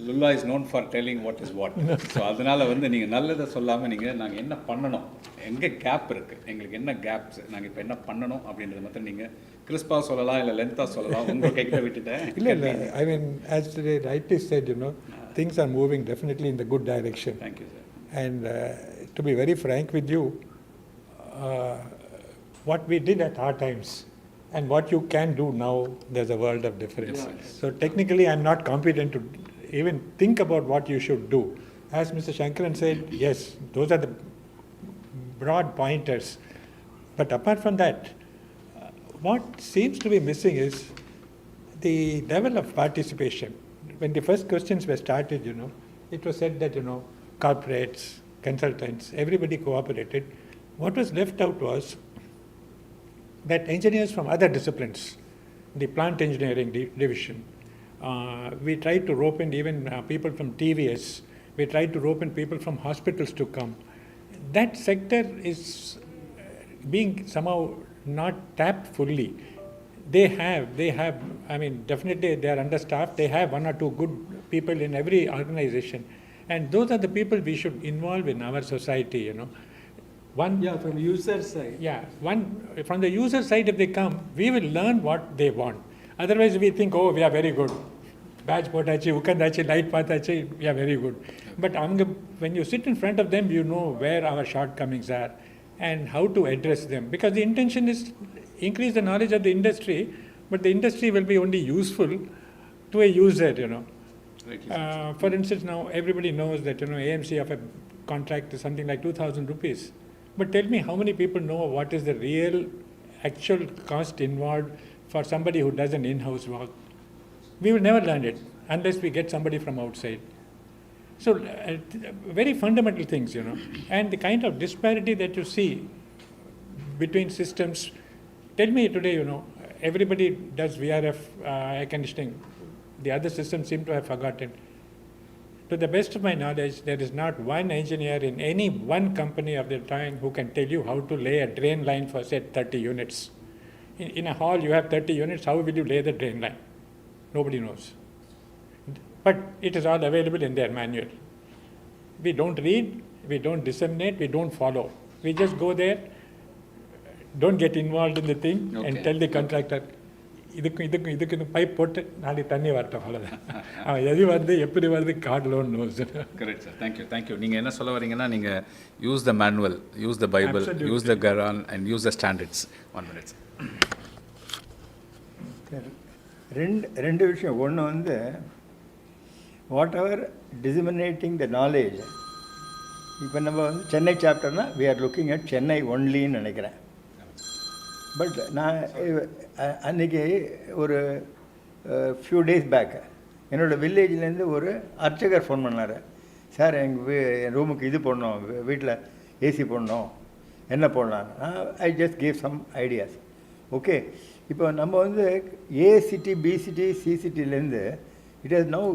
Lulla is known for telling what is what. So அதனால் வந்து நீங்கள் நல்லதை சொல்லாமல் நாங்கள் என்ன பண்ணணும், எங்கே கேப் இருக்குது, எங்களுக்கு என்ன கேப்ஸ், நாங்கள் இப்போ என்ன பண்ணணும் அப்படின்றது மட்டும் நீங்கள் கிறிஸ்பாக சொல்லலாம், இல்லை லென்த்தாக சொல்லலாம். உங்கள் கைக்கிட்ட விட்டுட்டேன். இல்லை I mean, as they rightly said, things are moving definitely in the good direction. Thank you, sir. And to be very frank with you, what we did at our times and what you can do now, there's a world of difference. Yes. So technically, I'm not competent to even think about what you should do. As Mr. Shankaran said, yes, those are the broad pointers. But apart from that, what seems to be missing is the level of participation. When the first questions were started, it was said that, corporates, consultants, everybody cooperated. What was left out was that engineers from other disciplines, the plant engineering division, we tried to rope in even people from TVS, we tried to rope in people from hospitals to come. That sector is being somehow not tapped fully. They have, I mean, definitely they are understaffed. They have 1 or 2 good people in every organization. And those are the people we should involve in our society, From user side. Yeah, from the user side, if they come, we will learn what they want. Otherwise, we think, oh, we are very good. Badge potachi, ukandachi, light patachi, we are very good. But when you sit in front of them, you know where our shortcomings are and how to address them. Because the intention is increase the knowledge of the industry, but the industry will be only useful to a user, For instance, now everybody knows that, AMC of a contract is something like 2,000 rupees. But tell me how many people know what is the real actual cost involved for somebody who does an in-house work? We will never learn it unless we get somebody from outside. So very fundamental things, and the kind of disparity that you see between systems. Tell me today, everybody does VRF air conditioning. The other systems seem to have forgotten. To the best of my knowledge, there is not one engineer in any one company of their time who can tell you how to lay a drain line for, say, 30 units. In a hall, you have 30 units. How will you lay the drain line? Nobody knows. But it is all available in their manual. We don't read, we don't disseminate, we don't follow. We just go there, don't get involved in the thing, and tell the contractor, இதுக்கு பைப் போட்டு நாளைக்கு தண்ணி வரட்டும், அவ்வளோதான். அவன் எது வருது எப்படி வருது God alone knows. Correct sir. Thank you. நீங்கள் என்ன சொல்ல வரீங்கன்னா, நீங்கள் use the manual, use the Bible, use the Quran and use the standards. 1 minute. ரெண்டு விஷயம். ஒன்று வந்து வாட் எவர் டிசிமினேட்டிங் த நாலேஜ். இப்போ நம்ம வந்து சென்னை சாப்டர்னா we are looking at Chennai ஒன்லின்னு நினைக்கிறேன். பட் நான் அன்றைக்கி ஒரு ஃபியூ டேஸ் பேக் என்னோடய வில்லேஜ்லேருந்து ஒரு அர்ச்சகர் ஃபோன் பண்ணார். சார் என் ரூமுக்கு இது போடணும், வீட்டில் ஏசி போடணும், என்ன போடலாம், I just gave some ideas. Okay, இப்போ நம்ம வந்து A city, B city, C சிட்டிலேருந்து இட் இஸ் நவ்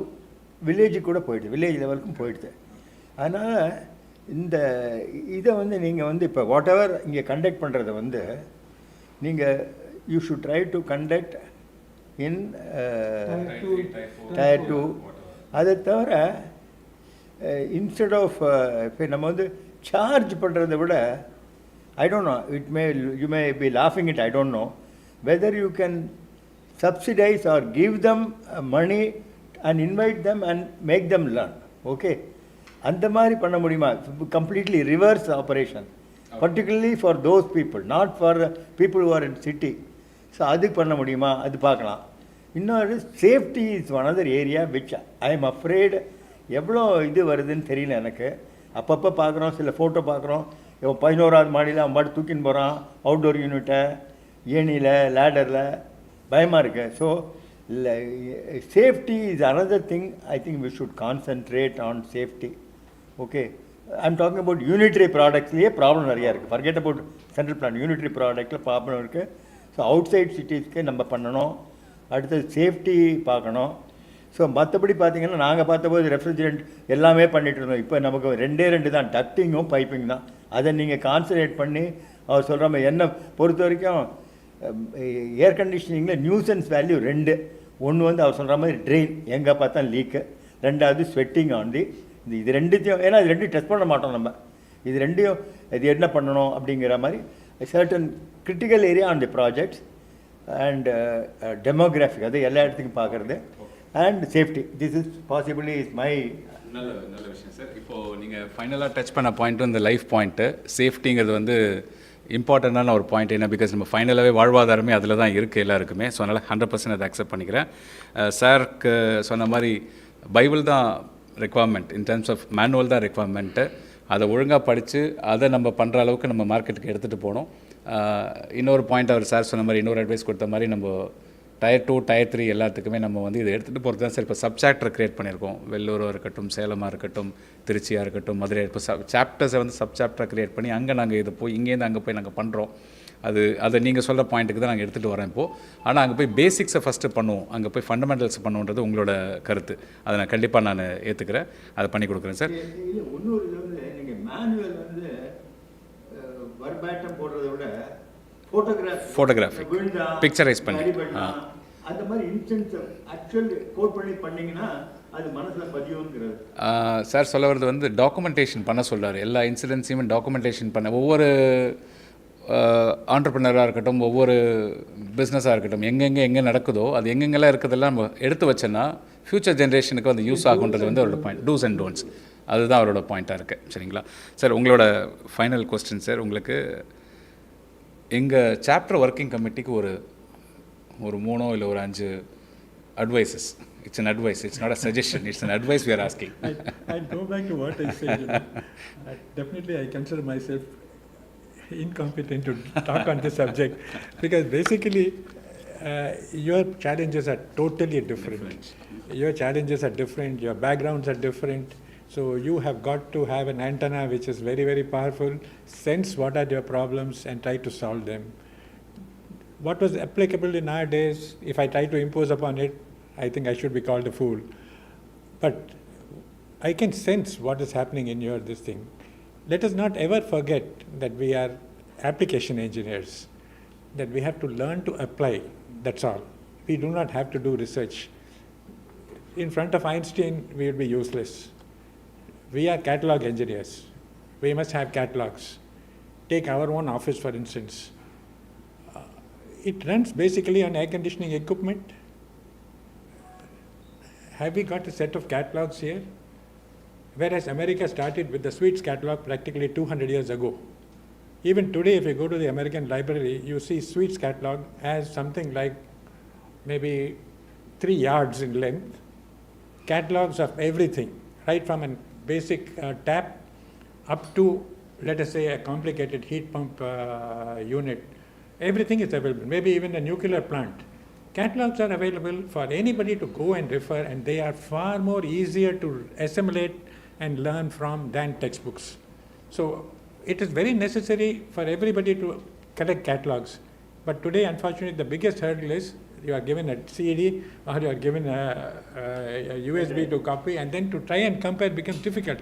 வில்லேஜுக்கு கூட போயிடுது, வில்லேஜ் லெவலுக்கும் போயிடுது. அதனால் இந்த இதை வந்து நீங்கள் வந்து இப்போ வாட் எவர் இங்கே கண்டக்ட் பண்ணுறதை வந்து நீங்கள் you should try to conduct in tier 2. அதை தவிர இன்ஸ்டெட் ஆஃப் இப்போ நம்ம வந்து சார்ஜ் பண்ணுறதை விட, I don't know, you may be லாஃபிங் it, I don't know whether you can subsidize or give them money and invite them and make them learn. Okay, அந்த மாதிரி பண்ண முடியுமா? Completely reverse operation, particularly for those people, not for people who are in city. So அது பண்ண முடியுமா? அது பார்க்கலாம். இன்னொரு safety is another area which I am afraid. எவ்வளோ இது வருதுன்னு தெரியல எனக்கு. அப்பப்போ பார்க்குறோம், சில ஃபோட்டோ பார்க்குறோம், 11வது மாடியில் அவன் பாட்டு தூக்கின்னு போகிறான், அவுட்டோர் யூனிட்டை, ஏணியில், லேடரில், பயமாக இருக்கு. So safety is another thing. I think we should concentrate on safety. Okay, I am talking about unitary ப்ராடக்ட்ஸ்லேயே ப்ராப்ளம் நிறையா இருக்குது. Forget about central plan, unitary ப்ராடக்ட்டில் ப்ராப்ளம் இருக்குது. ஸோ அவுட் சைட் சிட்டிஸ்க்கு நம்ம பண்ணணும். அடுத்தது சேஃப்டி பார்க்கணும். ஸோ மற்றபடி பார்த்திங்கன்னா நாங்கள் பார்த்தபோது ரெஃப்ரிஜரண்ட் எல்லாமே பண்ணிகிட்டு இருந்தோம். இப்போ நமக்கு 2 தான், டக்டிங்கும் பைப்பிங் தான். அதை நீங்கள் கான்சன்ட்ரேட் பண்ணி அவர் சொல்கிற மாதிரி என்னை பொறுத்த வரைக்கும் ஏர் கண்டிஷனிங்கில் நியூசன்ஸ் வேல்யூ 2. ஒன்று வந்து அவர் சொல்கிற மாதிரி ட்ரெயின் எங்கே பார்த்தா லீக்கு, 2வது ஸ்வெட்டிங் ஆன் தி இது 2த்தையும், ஏன்னா இது 2 டெஸ்ட் பண்ண மாட்டோம் நம்ம. இது 2யும் இது என்ன பண்ணணும் அப்படிங்கிற மாதிரி certain critical area on the projects and demographic, அது எல்லா இடத்துக்கும் பார்க்குறது, and safety. This is possibly is my நல்ல விஷயம் சார். இப்போது நீங்கள் ஃபைனலாக டச் பண்ண பாயிண்ட்டு இந்த லைஃப் பாயிண்ட்டு, சேஃப்டிங்கிறது வந்து இம்பார்ட்டண்ட்டான ஒரு பாயிண்ட். என்ன, பிகாஸ் நம்ம ஃபைனலாகவே வாழ்வாதாரமே அதில் தான் இருக்குது எல்லாருக்குமே. ஸோ அதனால் 100% அதை அக்செப்ட் பண்ணிக்கிறேன். சாருக்கு சொன்ன மாதிரி பைபிள் தான் requirement, in terms of manual தான் ரெக்குவயர்மெண்ட்டு. அதை ஒழுங்காக படித்து அதை நம்ம பண்ணுற அளவுக்கு நம்ம மார்க்கெட்டுக்கு எடுத்துகிட்டு போகணும். இன்னொரு பாயிண்ட் அவர் சார் சொன்ன மாதிரி, இன்னொரு அட்வைஸ் கொடுத்த மாதிரி, நம்ம டயர் 2, டயர் 3 எல்லாத்துக்குமே நம்ம வந்து இதை எடுத்துகிட்டு போகிறது தான் சார். இப்போ சப்சாப்டர் க்ரியேட் பண்ணியிருக்கோம். வெள்ளூராக இருக்கட்டும், சேலமாக இருக்கட்டும், திருச்சியாக இருக்கட்டும், மதுரை, இப்போ சாப்டர்ஸை வந்து சப்சாப்டர் க்ரியேட் பண்ணி அங்கே நாங்கள் இதை போய் இங்கேருந்து அங்கே போய் நாங்கள் பண்ணுறோம். அதை நீங்கள் சொல்கிற பாயிண்ட்டுக்கு தான் நாங்கள் எடுத்துகிட்டு வரேன் இப்போது. ஆனால் அங்கே போய் பேசிக்ஸை ஃபஸ்ட்டு பண்ணுவோம், அங்கே போய் ஃபண்டமெண்டல்ஸ் பண்ணுன்றது உங்களோட கருத்து. அதை நான் கண்டிப்பாக நான் ஏற்றுக்கிறேன், அதை பண்ணி கொடுக்குறேன் சார். இன்னொரு இது வந்து நீங்கள் மேனுவல் வந்து வர்பேட்டம் போடுறத விட ஃபோட்டோகிராஃபிக் பிக்சரைஸ் பண்ணி அந்த மாதிரி இன்ஸ்டன்ஸ் ஆக்சுவல் கோட் பண்ணி பண்ணிங்கன்னா அது மனசில் பதியுங்கிறது. சார் சொல்ல வர்றது வந்து டாக்குமெண்டேஷன் பண்ண சொல்கிறார். எல்லா இன்சிடென்ட்ஸையுமே டாக்குமெண்டேஷன் பண்ண, ஒவ்வொரு ஆண்டர்ப்ரனராக இருக்கட்டும், ஒவ்வொரு பிஸ்னஸாக இருக்கட்டும், எங்கே நடக்குதோ அது எங்கெங்கெல்லாம் இருக்கிறதெல்லாம் நம்ம எடுத்து வச்சோன்னா ஃப்யூச்சர் ஜென்ரேஷனுக்கு வந்து யூஸ் ஆகுன்றது வந்து அவரோட பாயிண்ட். டூஸ் அண்ட் டோன்ட்ஸ், அதுதான் அவரோட பாயிண்ட்டாக இருக்குது. சரிங்களா சார்? உங்களோட ஃபைனல் கொஸ்டின் சார். உங்களுக்கு எங்கள் சாப்டர் ஒர்க்கிங் கமிட்டிக்கு ஒரு 3 இல்லை ஒரு 5 advices. It's an advice, it's not a suggestion, it's an advice we are asking. I'll go back to what I said. Definitely I consider myself incompetent to talk on this subject, because basically your challenges are totally different. Your challenges are different, your backgrounds are different. So you have got to have an antenna which is very, very powerful, sense what are your problems and try to solve them. What was applicable in our days, if I try to impose upon it, I think I should be called a fool. But I can sense what is happening in your this thing. Let us not ever forget that we are application engineers, that we have to learn to apply, that's all. We do not have to do research. In front of Einstein, we would be useless. We are catalog engineers. We must have catalogs. Take our own office, for instance. It runs basically on air conditioning equipment. Have we got a set of catalogs here? Whereas America started with the Sweets catalog practically 200 years ago. Even today, if you go to the American library, you see Sweets catalog as something like maybe 3 yards in length. Catalogs of everything, right from a basic tap up to, let us say, a complicated heat pump unit. Everything is available, maybe even a nuclear plant. Catalogs are available for anybody to go and refer, and they are far more easier to assimilate and learn from than textbooks. So it is very necessary for everybody to collect catalogs. But today, unfortunately, the biggest hurdle is you are given a CD or you are given a USB to copy, and then to try and compare becomes difficult.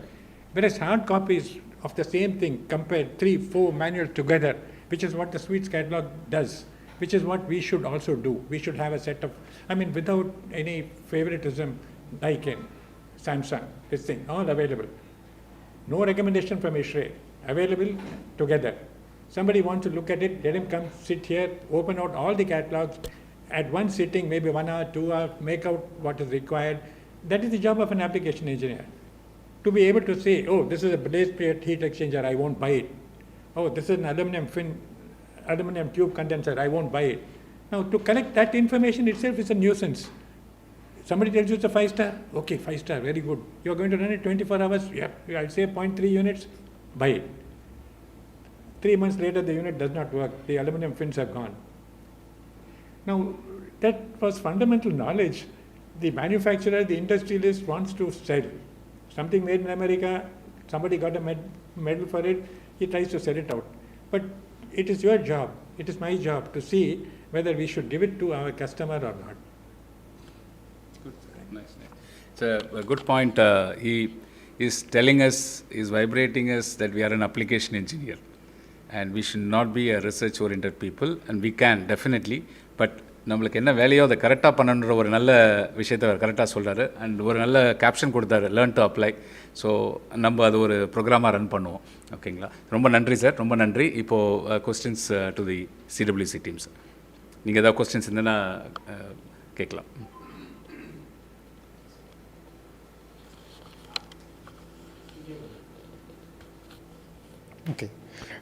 Whereas hard copies of the same thing, compared 3-4 manuals together, which is what the Sweets catalog does, which is what we should also do. We should have a set of, without any favoritism, Daikin, Samsung, this thing, all available. No recommendation from ishrae, available together. Somebody wants to look at it, let him come sit here, open out all the catalogs, at one sitting, maybe 1 hour, 2 hours, make out what is required. That is the job of an application engineer. To be able to say, oh, this is a blaze plate heat exchanger, I won't buy it. Oh, this is an aluminum tube condenser, I won't buy it. Now, to collect that information itself is a nuisance. Somebody tells you it's a 5-star, okay, 5-star, very good. You're going to run it 24 hours, yeah, I'll say 0.3 units, buy it. 3 months later, the unit does not work, the aluminum fins are gone. Now, that was fundamental knowledge. The manufacturer, the industrialist wants to sell. Something made in America, somebody got a medal for it, he tries to sell it out. But it is your job, it is my job to see whether we should give it to our customer or not. Good. Nice. It's a good point. He is telling us, is vibrating us that we are an application engineer. And we should not be a research-oriented people, and we can, definitely. But நம்மளுக்கு என்ன வேலையோ அதை கரெக்டாக பண்ணணுன்ற ஒரு நல்ல விஷயத்தை அவர் கரெக்டாக சொல்கிறாரு. அண்ட் ஒரு நல்ல கேப்ஷன் கொடுத்தாரு, லேர்ன் டு அப்ளை. ஸோ நம்ம அது ஒரு ப்ரோக்ராமாக ரன் பண்ணுவோம். ஓகேங்களா? ரொம்ப நன்றி சார், ரொம்ப நன்றி. இப்போது questions to the CWC team sir. நீங்கள் ஏதாவது கொஸ்டின்ஸ் இருந்ததுன்னா கேட்கலாம். ஓகே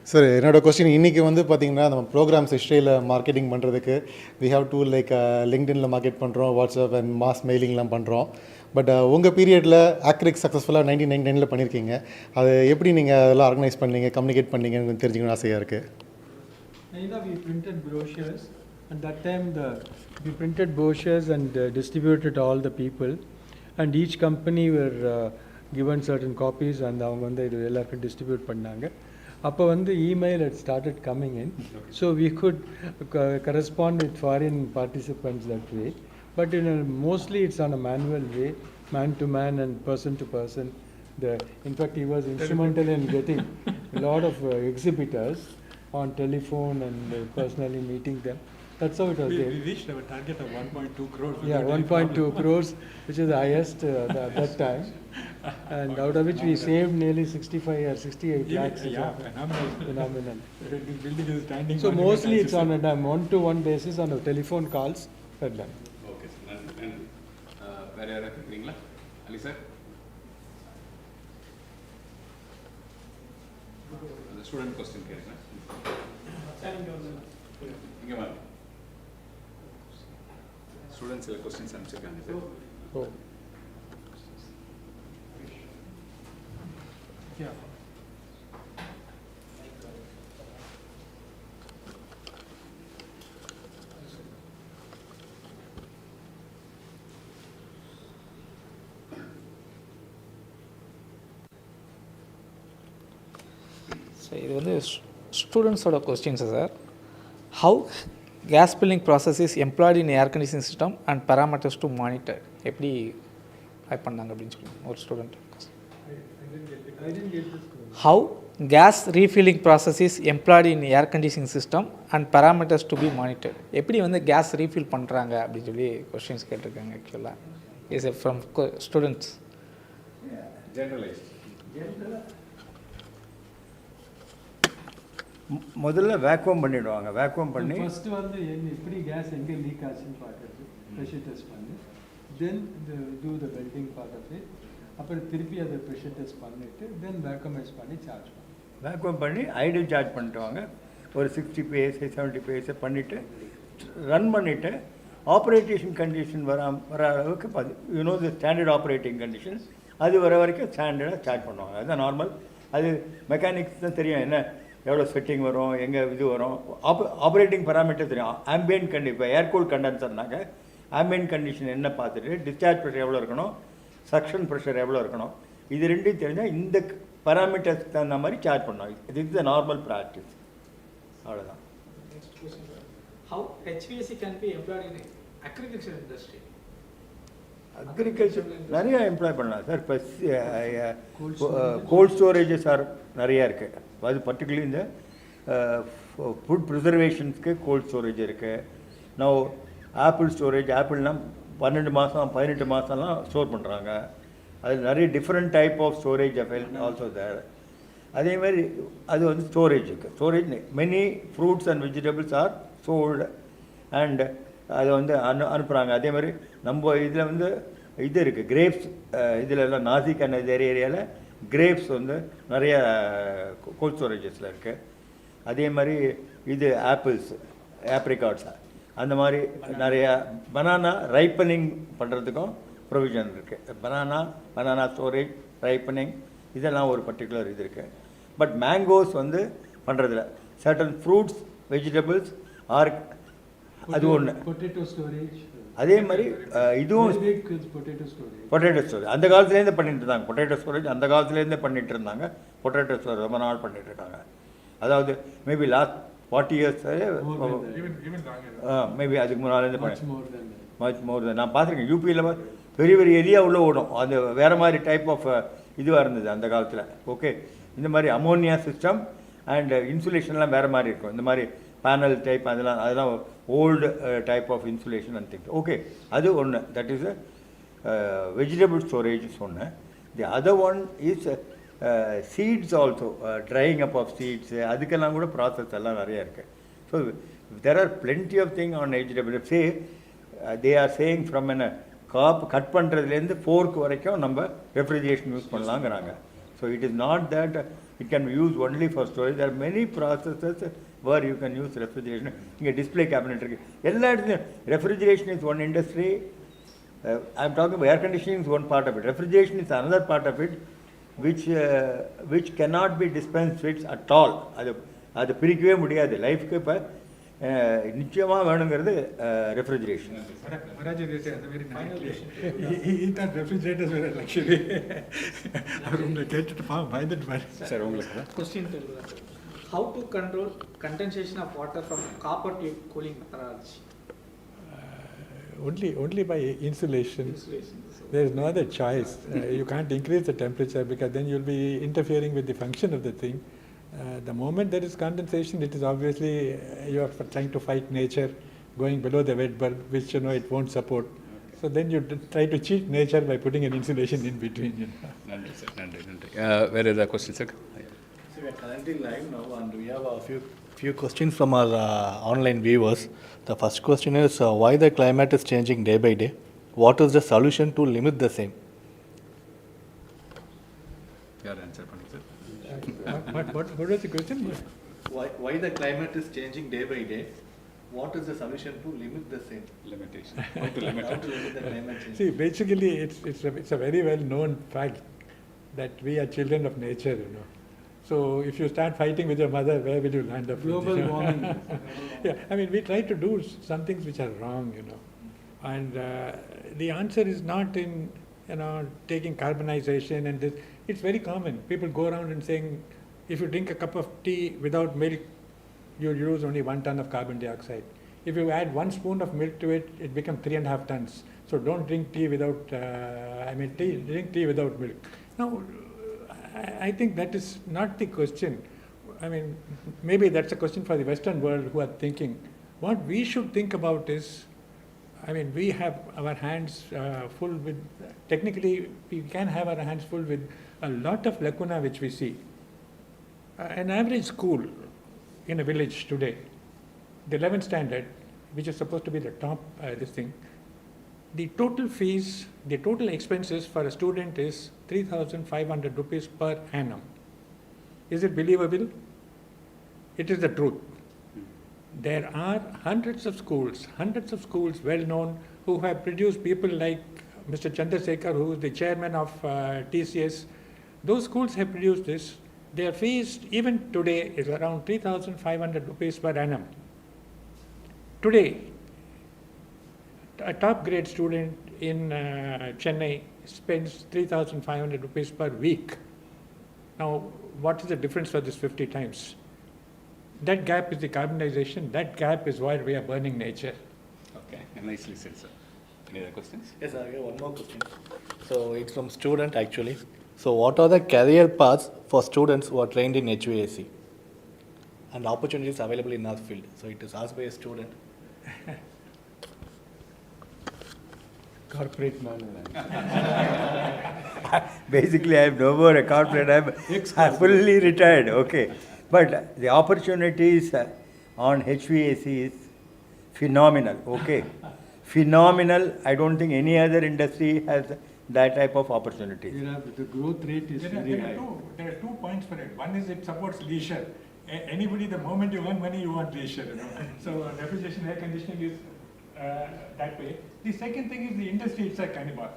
சார், என்னோடய கொஸ்டின் இன்றைக்கி வந்து பார்த்திங்கன்னா நம்ம ப்ரோக்ராம்ஸ் ஹிஸ்ட்ரியில் மார்க்கெட்டிங் பண்ணுறதுக்கு வி ஹாவ் டூ லைக் லிங்க்டின்ல மார்க்கெட் பண்ணுறோம், வாட்ஸ்அப் அண்ட் மாஸ் மெயிலிங்லாம் பண்ணுறோம். பட் உங்கள் பீரியடில் ஆக்ரிக் சக்ஸஸ்ஃபுல்லாக 1999 பண்ணியிருக்கீங்க. அது எப்படி நீங்கள் அதெல்லாம் ஆர்கனைஸ் பண்ணீங்க, கம்யூனிகேட் பண்ணீங்கன்னு தெரிஞ்சுக்கணும்னு ஆசையாக இருக்குது. We printed brochures, and that time we printed brochures and distributed all the people, and each company were given certain copies, and அவங்க வந்து இது எல்லாருக்கும் டிஸ்ட்ரிபியூட் பண்ணாங்க. அப்போ வந்து email had started coming in, so we could correspond with foreign participants that way. But mostly it's on a manual way, man to man and person to person. In fact, he was instrumental in getting a lot of exhibitors on telephone and personally meeting them. That's how it was. We reached our target of 1.2 crores. Yeah, 1.2 crores, which is the highest at that time. And out of which we saved nearly 65 or 68 lakhs. Yeah, phenomenal. Building is standing. So mostly it's on a one-to-one basis on a telephone calls per done. Okay, sir. வேறு யாராவது இருக்கிறீங்களா? அலி சார், அந்த ஸ்டூடெண்ட் கொஸ்டின் கேளுங்க. இங்கே வாங்க. ஸ்டூடெண்ட்ஸ் சில கொஸ்டின்ஸ் அனுப்பிச்சிருக்காங்க சார். Yeah. ஸோ இது வந்து ஸ்டூடெண்ட்ஸோட questions sir. How gas billing process is employed in air conditioning system and parameters to monitor, எப்படி ட்ரை பண்ணாங்க அப்படின்னு சொல்லி ஒரு student. How gas refilling process is employed in air conditioning system and parameters to be monitor, எப்படி வந்து கேஸ் ரீஃபில் பண்ணுறாங்க அப்படின்னு சொல்லி கொஸ்டின்ஸ் கேட்டிருக்காங்க. ஆக்சுவலாக இஸ் ஃப்ரம் ஸ்டூடெண்ட்ஸ். முதல்ல வேக்யூம் பண்ணிவிடுவாங்க. வேக்யூம் பண்ணி ஃபஸ்ட்டு வந்து எப்படி கேஸ் எங்கே லீக் ஆச்சுன்னு பார்க்குறது, ப்ரெஷர் டெஸ்ட் பண்ணி, தென் டூ த வெல்டிங் பார்க்குறது, அப்புறம் திருப்பி அதை ப்ரெஷர் டெஸ்ட் பண்ணிவிட்டு தென் வேக்யூமைஸ் பண்ணி சார்ஜ் பண்ணுவோம். வேக்யூம் பண்ணி ஐடியல் சார்ஜ் பண்ணிட்டுவாங்க. ஒரு 60 PSI 70 PSI பண்ணிவிட்டு ரன் பண்ணிவிட்டு ஆப்ரேட்டிங் கண்டிஷன் வர அளவுக்கு த ஸ்டாண்டர்ட் ஆப்ரேட்டிங் கண்டிஷன் அது வர வரைக்கும் ஸ்டாண்டர்டாக சார்ஜ் பண்ணுவாங்க. அதுதான் நார்மல். அது மெக்கானிக்ஸ் தான் தெரியும், என்ன எவ்வளோ செட்டிங் வரும், எங்கே இது வரும். ஆப்ரேட்டிங் பேராமீட்டர் தெரியும். ஆம்பியன்ட் இப்போ ஏர்கூல் கண்டென்சர்னாக்க ஆம்பியன்ட் கண்டிஷன் என்ன பார்த்துட்டு டிஸ்சார்ஜ் ப்ரெஷர் எவ்வளோ இருக்கணும், சக்ஷன் ப்ரெஷர் எவ்வளோ இருக்கணும், இது ரெண்டும் தெரிஞ்சால் இந்த பராமீட்டர்ஸ்க்கு தகுந்த மாதிரி சார்ஜ் பண்ணோம். இது இஸ் த நார்மல் ப்ராக்டிஸ். அவ்வளோதான். How HVAC can be employed in agriculture industry? Agriculture நிறையா எம்ப்ளாய் பண்ணலாம் சார். இப்போ கோல்ட் ஸ்டோரேஜஸ் ஆர் நிறையா இருக்குது. அது பர்டிகுலர்லி இந்த ஃபுட் ப்ரிசர்வேஷன்ஸ்க்கு கோல்ட் ஸ்டோரேஜ் இருக்குது. நான் ஆப்பிள் ஸ்டோரேஜ், ஆப்பிள்லாம் 12 மாதம் 18 மாதம்லாம் ஸ்டோர் பண்ணுறாங்க. அது நிறைய different type of storage also there. அதே மாதிரி அது வந்து ஸ்டோரேஜ் இருக்குது. Storage many fruits and vegetables are sold and அதை வந்து அனுப்புகிறாங்க. அதே மாதிரி நம்ம இதில் வந்து இது இருக்குது கிரேப்ஸ், இதில் எல்லாம் நாசிக் அண்ட் இது ஏரியாவில் கிரேப்ஸ் வந்து நிறைய கோல்ட் ஸ்டோரேஜஸில் இருக்குது. அதே மாதிரி இது ஆப்பிள்ஸ், ஆப்ரிகாட்ஸ், அந்த மாதிரி நிறையா பனானா ரைப்பனிங் பண்ணுறதுக்கும் ப்ரொவிஷன் இருக்குது. பனானா ஸ்டோரேஜ், ரைப்பனிங், இதெல்லாம் ஒரு பர்டிகுலர் இது இருக்குது. பட் மேங்கோஸ் வந்து பண்ணுறதில்ல. சர்டன் ஃப்ரூட்ஸ், வெஜிடபிள்ஸ் ஆர் அது ஒன்று. பொட்டேட்டோ ஸ்டோரேஜ் அதே மாதிரி இதுவும் பொட்டேட்டோ ஸ்டோரேஜ், பொட்டேட்டோ ஸ்டோரேஜ் அந்த காலத்துலேருந்தே பண்ணிட்டு இருந்தாங்க. பொட்டேட்டோ ஸ்டோரேஜ் அந்த காலத்துலேருந்தே பண்ணிட்டு இருந்தாங்க. பொட்டேட்டோ ஸ்டோரேஜ் ரொம்ப நாள் பண்ணிட்டு இருக்காங்க. அதாவது மேபி லாஸ்ட் 40 years, மேபி அதுக்கு முன்னாலேருந்து மச் மோர் தான். நான் பார்த்துருக்கேன் யூபியில் பெரிய பெரிய ஏரியா உள்ளே ஓடும். அது வேறு மாதிரி டைப் ஆஃப் இதுவாக இருந்தது அந்த காலத்தில். ஓகே, இந்த மாதிரி அமோனியா சிஸ்டம் அண்ட் இன்சுலேஷன்லாம் வேறு மாதிரி இருக்கும். இந்த மாதிரி பேனல் டைப் அதெல்லாம் old type of insulation and things. Okay, அது ஒன்று. தட் இஸ் வெஜிடபிள் ஸ்டோரேஜ் ஒன்று. The other one is seeds also, drying up of seeds, அதுக்கெல்லாம் கூட ப்ராசஸ் எல்லாம் நிறையா இருக்குது. So there are plenty of thing on vegetable. Say they are saying from என்ன கட் பண்ணுறதுலேருந்து ஃபோர்க் வரைக்கும் நம்ம ரெஃப்ரிஜரேஷன் யூஸ் பண்ணலாங்கிறாங்க. So it is not that it can be used only for storage. There are many processes where you can use refrigeration. இங்கே டிஸ்பிளே கேபினெட் இருக்குது. எல்லா இடத்துலையும் refrigeration is one industry. I am talking about air conditioning is one part of it. Refrigeration is another part of it which cannot be dispensed with at all. அது பிரிக்கவே முடியாது. லைஃப்க்கு இப்போ நிச்சயமாக வேணுங்கிறது ரெஃப்ரிஜரேஷன். ரெஃப்ரிஜரேட்டர்ஸ் வேறு லக்ஸரி. அவர் உங்களை கேட்டுட்டு பயந்துட்டு சார் உங்களுக்கு Question to how to control condensation of water from copper tube cooling methodology? Only by insulation. There is no other choice. You can't increase the temperature because then you'll be interfering with the function of the thing. The moment there is condensation, it is obviously you are trying to fight nature, going below the wet bulb, which it won't support. So then you try to cheat nature by putting an insulation in between. நன்றி சார், நன்றி. வேறு ஏதாவது question sir? So we are currently live now, and we have a few questions from our online viewers. The first question is why the climate is changing day by day? What is the solution to limit the same? யார் ஆன்சர் பண்ணுங்க sir? What was the question? Why the climate is changing day by day? What is the solution to limit the same? Limitation. How to limit How it? to limit the climate change? See, basically, it's a very well known fact that we are children of nature. So if you start fighting with your mother, where will you land up? Global warming. Yeah, I mean, we try to do some things which are wrong, and the answer is not in taking carbonization and this. It's very common. People go around and saying, if you drink a cup of tea without milk, you use only 1 ton of carbon dioxide. If you add 1 spoon of milk to it, it becomes 3.5 tons. So don't drink tea without, drink tea without milk. Now, I think that is not the question. I mean, maybe that's a question for the Western world who are thinking. What we should think about is, we have our hands full with, technically, we can have our hands full with a lot of lacuna which we see. An average school in a village today, the 11th standard, which is supposed to be the top this thing, the total fees, the total expenses for a student is 3,500 rupees per annum. Is it believable? It is the truth. There are hundreds of schools well known, who have produced people like Mr. Chandrasekhar, who is the chairman of TCS. Those schools have produced this. Their fees even today is around 3,500 rupees per annum. Today, a top grade student in Chennai spends 3,500 rupees per week. Now, what is the difference for this 50 times? That gap is the carbonization. That gap is why we are burning nature. Okay, nicely said, sir. Any other questions? Yes, I have one more question. So it's from student actually. So what are the career paths for students who are trained in HVAC and opportunities available in our field? So it is asked by a student. Corporate man. Basically, I am no more a corporate. I'm fully retired. Okay, but the opportunities on HVAC is phenomenal. Okay, phenomenal. I don't think any other industry has that type of opportunities. The growth rate is very high. There are 2 points for it. One is it supports leisure. Anybody, the moment you earn money, you want leisure. So refrigeration, air conditioning is that way. The second thing is the industry itself, cannibal.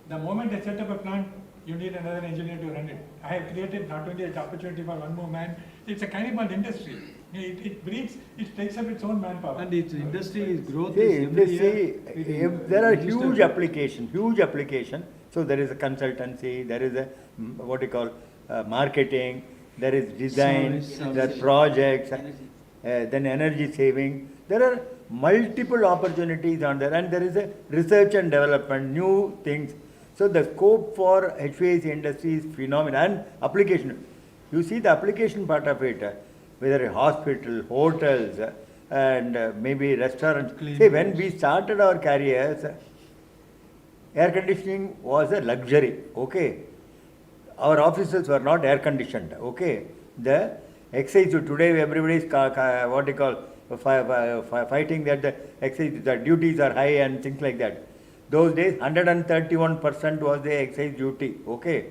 The moment they set up a plant, you need another engineer to run it. I have created not only an opportunity for one more man, it's a cannibal industry. It breeds, it takes up its own manpower. And its industry growth See, is every year. if there are huge application. So there is a consultancy, there is a what you call marketing, there is design, there are projects, then energy saving. There are multiple opportunities on there, and there is a research and development, new things. So the scope for HVAC industry is phenomenal. And application, you see the application part of it, whether a hospital, hotels, and maybe restaurants. See, when we started our careers, air conditioning was a luxury. Okay, our offices were not air conditioned. Okay, the exercise today everybody is what they call fighting that the exercise, the duties are high and things like that. Those days, 131% was the excise duty. Okay,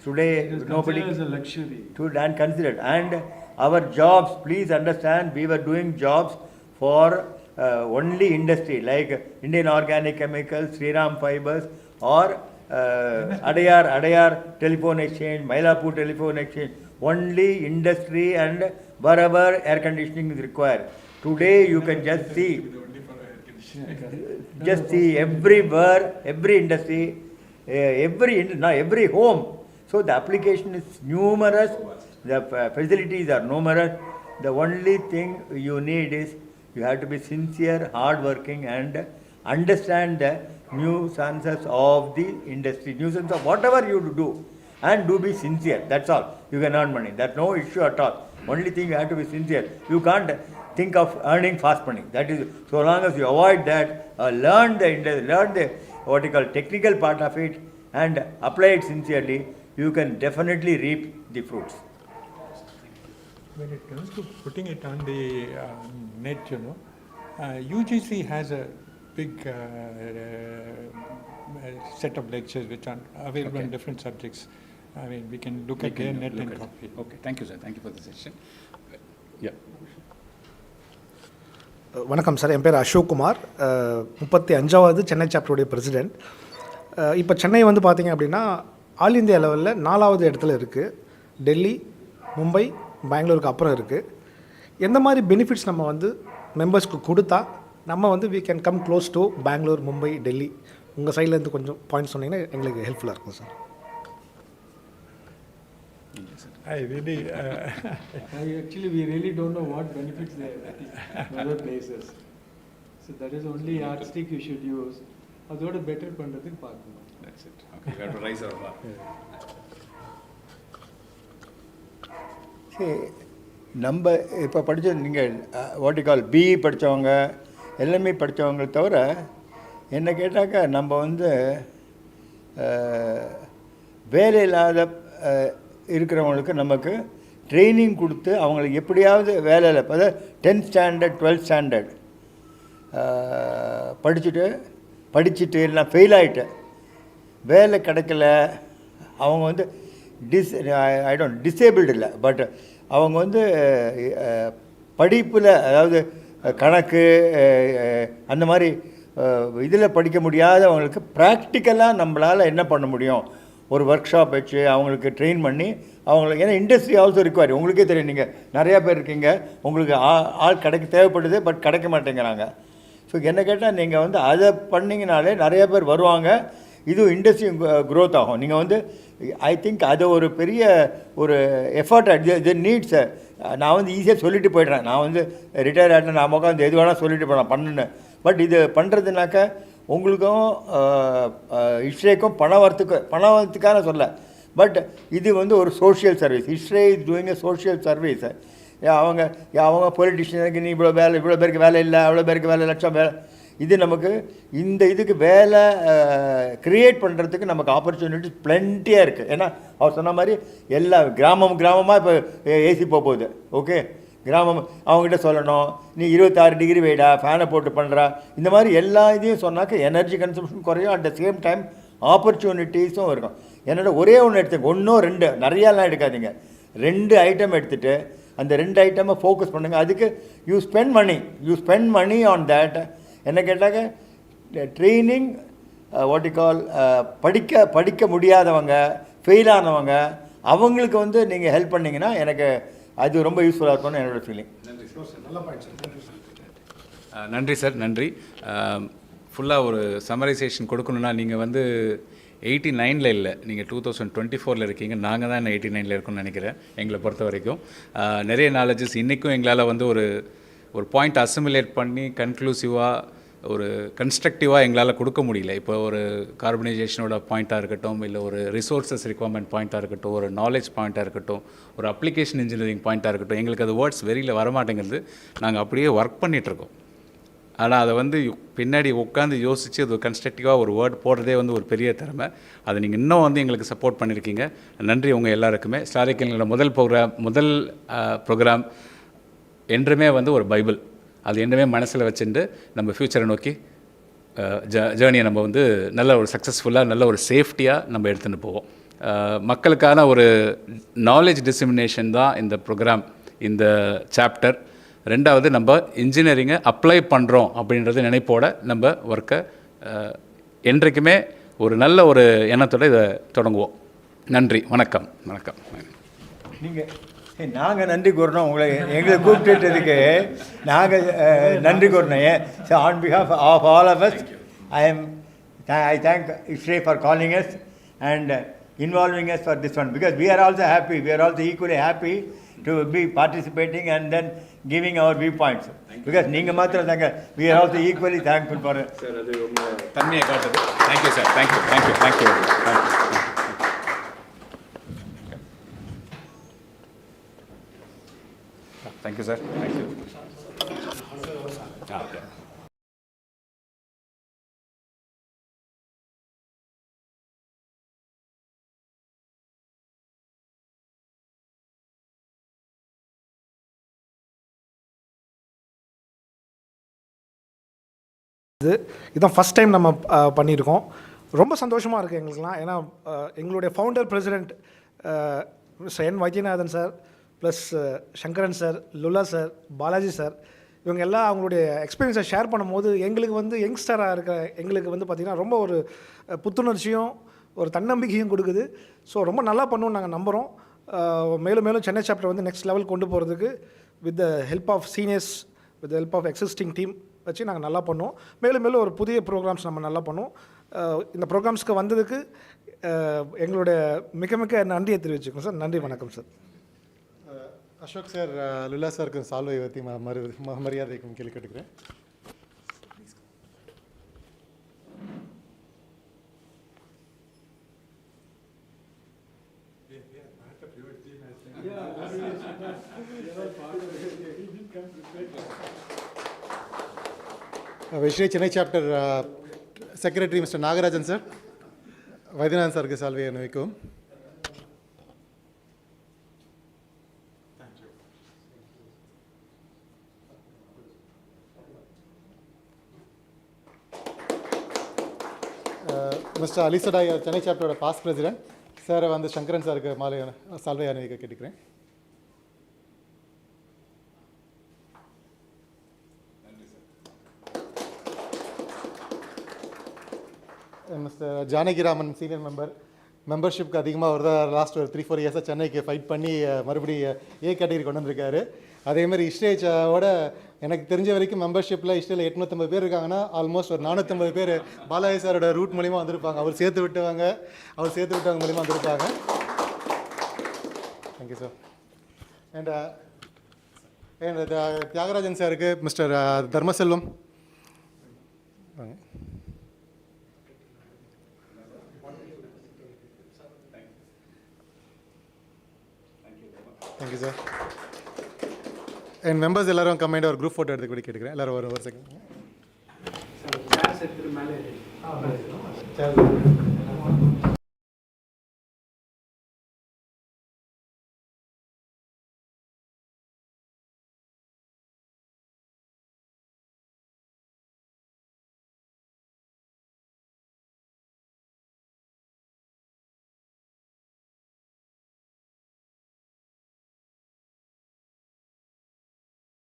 today nobody is a luxury. And considered. And our jobs, please understand, we were doing jobs for only industry like Indian Organic Chemicals, Sriram Fibers, or Adayar Telephone Exchange, Mailapur Telephone Exchange. Only industry and wherever air conditioning is required. Today you can just see. Just see everywhere, every industry, every home. So the application is numerous, the facilities are numerous. The only thing you need is you have to be sincere, hardworking, and understand the nuisances of the industry, nuisance of whatever you do, and do be sincere. That's all. You can earn money. That's no issue at all. Only thing you have to be sincere. You can't think of earning fast money. That is, so long as you avoid that, learn the what you call technical part of it and apply it sincerely, you can definitely reap the fruits. When it comes to putting it on the net, UGC has a big set of lectures which are available on different subjects. I mean, we can look at their net and copy. Okay, thank you, sir. Thank you for the session. Yeah. வணக்கம் சார், என் பேர் அசோக் குமார், 35வது சென்னை சாப்டருடைய பிரசிடெண்ட். இப்போ சென்னை வந்து பார்த்திங்க அப்படின்னா ஆல் இந்தியா லெவலில் 4வது இடத்துல இருக்குது. டெல்லி, மும்பை, பெங்களூருக்கு அப்புறம் இருக்குது. எந்த மாதிரி பெனிஃபிட்ஸ் நம்ம வந்து மெம்பர்ஸ்க்கு கொடுத்தா நம்ம வந்து we can come close to Bangalore, Mumbai, Delhi? உங்கள் சைட்லேருந்து கொஞ்சம் பாயிண்ட் சொன்னீங்கன்னா எங்களுக்கு ஹெல்ப்ஃபுல்லாக இருக்கும் sir. I really, Actually, we really don't know what benefits they have in other places. So that is only yardstick you should use. அதோட பெட்டர் பண்ணுறதுக்கு பார்க்கணும். That's it. Okay, we have to rise our bar. See, நம்ம இப்போ படித்த நீங்கள் வாட் யூ கால் பிஇ படித்தவங்க, எல்எம்இ படித்தவங்க தவிர என்ன கேட்டாக்கா நம்ம வந்து வேலை இல்லாத இருக்கிறவங்களுக்கு நமக்கு ட்ரைனிங் கொடுத்து அவங்களுக்கு எப்படியாவது வேலையில் அதாவது 10th ஸ்டாண்டர்ட் 12th ஸ்டாண்டர்ட் படிச்சுட்டு எல்லாம் ஃபெயில் ஆகிட்டு வேலை கிடைக்கல, அவங்க வந்து டிசேபிள்டு இல்லை, பட் அவங்க வந்து படிப்பில் அதாவது கணக்கு அந்த மாதிரி இதில் படிக்க முடியாத அவங்களுக்கு ப்ராக்டிக்கலாக நம்மளால் என்ன பண்ண முடியும், ஒரு ஒர்க் ஷாப் வச்சு அவங்களுக்கு ட்ரெயின் பண்ணி அவங்களுக்கு, ஏன்னா இண்டஸ்ட்ரி ஆல்சோ ரிக்வயர். உங்களுக்கே தெரியும், நீங்கள் நிறையா பேர் இருக்கீங்க, உங்களுக்கு ஆள் கிடைக்க தேவைப்படுது, பட் கிடைக்க மாட்டேங்கிறாங்க. ஸோ என்ன கேட்டால் நீங்கள் வந்து அதை பண்ணிங்கனாலே நிறையா பேர் வருவாங்க. இது இண்டஸ்ட்ரி க்ரோத் ஆகும். நீங்கள் வந்து ஐ திங்க் அது ஒரு பெரிய ஒரு எஃபர்ட் இது நீட்ஸ். நான் வந்து ஈஸியாக சொல்லிட்டு போய்ட்றேன், நான் வந்து ரிட்டையர் ஆகிட்டேன், நான் உட்காந்து எது வேணால் சொல்லிட்டு போகிறேன் பண்ணுன்னு. பட் இது பண்ணுறதுனாக்க உங்களுக்கும் இஷ்ரேக்கும் பணத்துக்கான சொல்ல, பட் இது வந்து ஒரு social service. இஷ்ரே is doing a social service. அவங்க பொலிட்டிஷியனுக்கு நீ இவ்வளோ பேருக்கு வேலை இல்லை, அவ்வளோ பேருக்கு வேலை, லட்சம் வேலை, இது நமக்கு இந்த இதுக்கு வேலை க்ரியேட் பண்ணுறதுக்கு நமக்கு ஆப்பர்ச்சுனிட்டிஸ் பிளென்ட்டியாக இருக்குது. ஏன்னா அவர் சொன்ன மாதிரி எல்லா கிராமமாக இப்போ ஏசி போகுது. ஓகே, கிராமம் அவங்ககிட்ட சொல்லணும், நீ 26 டிகிரி வெயிடா, ஃபேனை போட்டு பண்ணுறா, இந்த மாதிரி எல்லா இதையும் சொன்னாக்க எனர்ஜி கன்சம்ஷன் குறையும். அட் த சேம் டைம் ஆப்பர்ச்சுனிட்டிஸும் இருக்கும். என்னோட ஒரே ஒன்று எடுத்துக்க, 1-2 நிறையாலாம் எடுக்காதீங்க, 2 ஐட்டம் எடுத்துகிட்டு அந்த 2 ஐட்டமை ஃபோக்கஸ் பண்ணுங்கள். அதுக்கு you spend money on that. என்ன கேட்டாக்க ட்ரைனிங் வாட் யூ கால், படிக்க முடியாதவங்க, ஃபெயில் ஆனவங்க, அவங்களுக்கு வந்து நீங்கள் ஹெல்ப் பண்ணிங்கன்னா எனக்கு அது ரொம்ப யூஸ்ஃபுல்லாக இருக்கும்னு என்னோடய ஃபீலிங். நன்றி சார், நன்றி. ஃபுல்லாக ஒரு சம்மரைசேஷன் கொடுக்கணுன்னா நீங்கள் வந்து 89 இல்லை, நீங்கள் 2024 இருக்கீங்க. நாங்கள் தான் 89 இருக்கோம்னு நினைக்கிறேன். எங்களை பொறுத்த வரைக்கும் நிறைய நாலேஜஸ் இன்றைக்கும் எங்களால் வந்து ஒரு பாயிண்ட் அசிமுலேட் பண்ணி கன்க்ளூசிவாக ஒரு கன்ஸ்ட்ரக்டிவாக எங்களால் கொடுக்க முடியல. இப்போ ஒரு கார்பனைசேஷனோட பாயிண்ட்டாக இருக்கட்டும், இல்லை ஒரு ரிசோர்ஸஸ் ரிக்வயர்மெண்ட் பாயிண்ட்டாக இருக்கட்டும், ஒரு நாலேஜ் பாயிண்ட்டாக இருக்கட்டும், ஒரு அப்ளிகேஷன் இன்ஜினியரிங் பாயிண்ட்டாக இருக்கட்டும், எங்களுக்கு அது வேர்ட்ஸ் வெளியில் வரமாட்டேங்கிறது. நாங்கள் அப்படியே ஒர்க் பண்ணிகிட்ருக்கோம். ஆனால் அதை வந்து பின்னாடி உட்காந்து யோசித்து அது கன்ஸ்ட்ரக்டிவாக ஒரு வேர்ட் போடுறதே வந்து ஒரு பெரிய திறமை. அதை நீங்கள் இன்னும் வந்து எங்களுக்கு சப்போர்ட் பண்ணியிருக்கீங்க. நன்றி உங்கள் எல்லாருக்குமே. ஸ்டாரிக்கலோட முதல் ப்ரோக்ராம் என்றுமே வந்து ஒரு பைபிள். அது என்றுமே மனசில் வச்சுட்டு நம்ம ஃப்யூச்சரை நோக்கி ஜேர்னியை நம்ம வந்து நல்ல ஒரு சக்ஸஸ்ஃபுல்லாக, நல்ல ஒரு சேஃப்டியாக நம்ம எடுத்துகிட்டு போவோம். மக்களுக்கான ஒரு நாலேஜ் டிசமினேஷன் தான் இந்த ப்ரோக்ராம், இந்த சாப்டர். 2வது, நம்ம இன்ஜினியரிங்கை அப்ளை பண்ணுறோம் அப்படின்றது நினைப்போட நம்ம ஒர்க்கை என்றைக்குமே ஒரு நல்ல ஒரு எண்ணத்தோடு இதை தொடங்குவோம். நன்றி, வணக்கம். நாங்கள் நன்றி கூறணும், எங்களை கூப்பிட்டுட்டதுக்கு நாங்கள் நன்றி கூறணும். So on behalf of all of us I thank Ishrae for calling us and involving us for this one, because we are also happy, we are also equally happy to be participating and then giving our viewpoints, because நீங்கள் மாத்திரம் தாங்க, we are also equally thankful for it. Sir, அது உங்கள் தன்மையை காட்டுது. Thank you sir, thank you. Thank you, sir. Thank you. Okay. இதுதான் ஃபஸ்ட் டைம் நம்ம பண்ணியிருக்கோம். ரொம்ப சந்தோஷமாக இருக்குது எங்களுக்குலாம். ஏன்னா எங்களுடைய founder president mister N Vaidyanathan sir, plus Sankaran sir, லுலா சார், பாலாஜி சார், இவங்க எல்லாம் அவங்களுடைய எக்ஸ்பீரியன்ஸை ஷேர் பண்ணும்போது எங்களுக்கு வந்து யங்ஸ்டராக இருக்க எங்களுக்கு வந்து பார்த்திங்கன்னா ரொம்ப ஒரு புத்துணர்ச்சியும் ஒரு தன்னம்பிக்கையும் கொடுக்குது. ஸோ ரொம்ப நல்லா பண்ணுவோம் நாங்கள் நம்புகிறோம். மேலும் சென்னை சாப்டர் வந்து நெக்ஸ்ட் லெவல் கொண்டு போகிறதுக்கு with the help of seniors, with help of existing team வச்சு நாங்கள் நல்லா பண்ணுவோம். மேலும் ஒரு புதிய ப்ரோக்ராம்ஸ் நம்ம நல்லா பண்ணுவோம். இந்த ப்ரோக்ராம்ஸ்க்கு வந்ததுக்கு எங்களுடைய மிக நன்றியை தெரிவிச்சுக்கோங்க சார். நன்றி, வணக்கம் சார். அசோக் சார், லுலா சாருக்கு சால்வை பற்றி மரியாதைக்கும் கேள்வி கேட்டுக்கிறேன். Ishrae Chennai chapter secretary Mr. Nagarajan sir, Vaidyanathan sir ke salve anuvikkum. Mr. Ali Sadai, Chennai chapter past president sir, வந்து சங்கரன் சாருக்கு மாலை சால்வை அணிவிக்க கேட்டுக்கிறேன். மிஸ்டர் ஜானகிராமன் சீனியர் மெம்பர்ஷிப்க்கு அதிகமாக ஒரு லாஸ்ட் ஒரு 3-4 இயர்ஸாக சென்னைக்கு ஃபைட் பண்ணி மறுபடியும் ஏ கேட்டகரி கொண்டு வந்திருக்காரு. அதேமாதிரி இஷ்ரேவோட எனக்கு தெரிஞ்ச வரைக்கும் மெம்பர்ஷிப்பில் ஹிஸ்ட்ரியில் 850 பேர் இருக்காங்கன்னா ஆல்மோஸ்ட் ஒரு 450 பேர் பாலாஜி சாரோட ரூட் மூலிமா வந்திருப்பாங்க. அவர் சேர்த்து விட்டவங்க மூலிமா வந்திருப்பாங்க. Thank you sir. அண்ட் தியாகராஜன் சாருக்கு மிஸ்டர் தர்மசெல்வம். Thank you sir. என் மெம்பர்ஸ் எல்லாரும் கம்மைண்ட் ஒரு குரூப் ஃபோட்டோ எடுத்து கூட கேட்டுக்கிறேன். எல்லாரும் ஒரு செகண்ட்.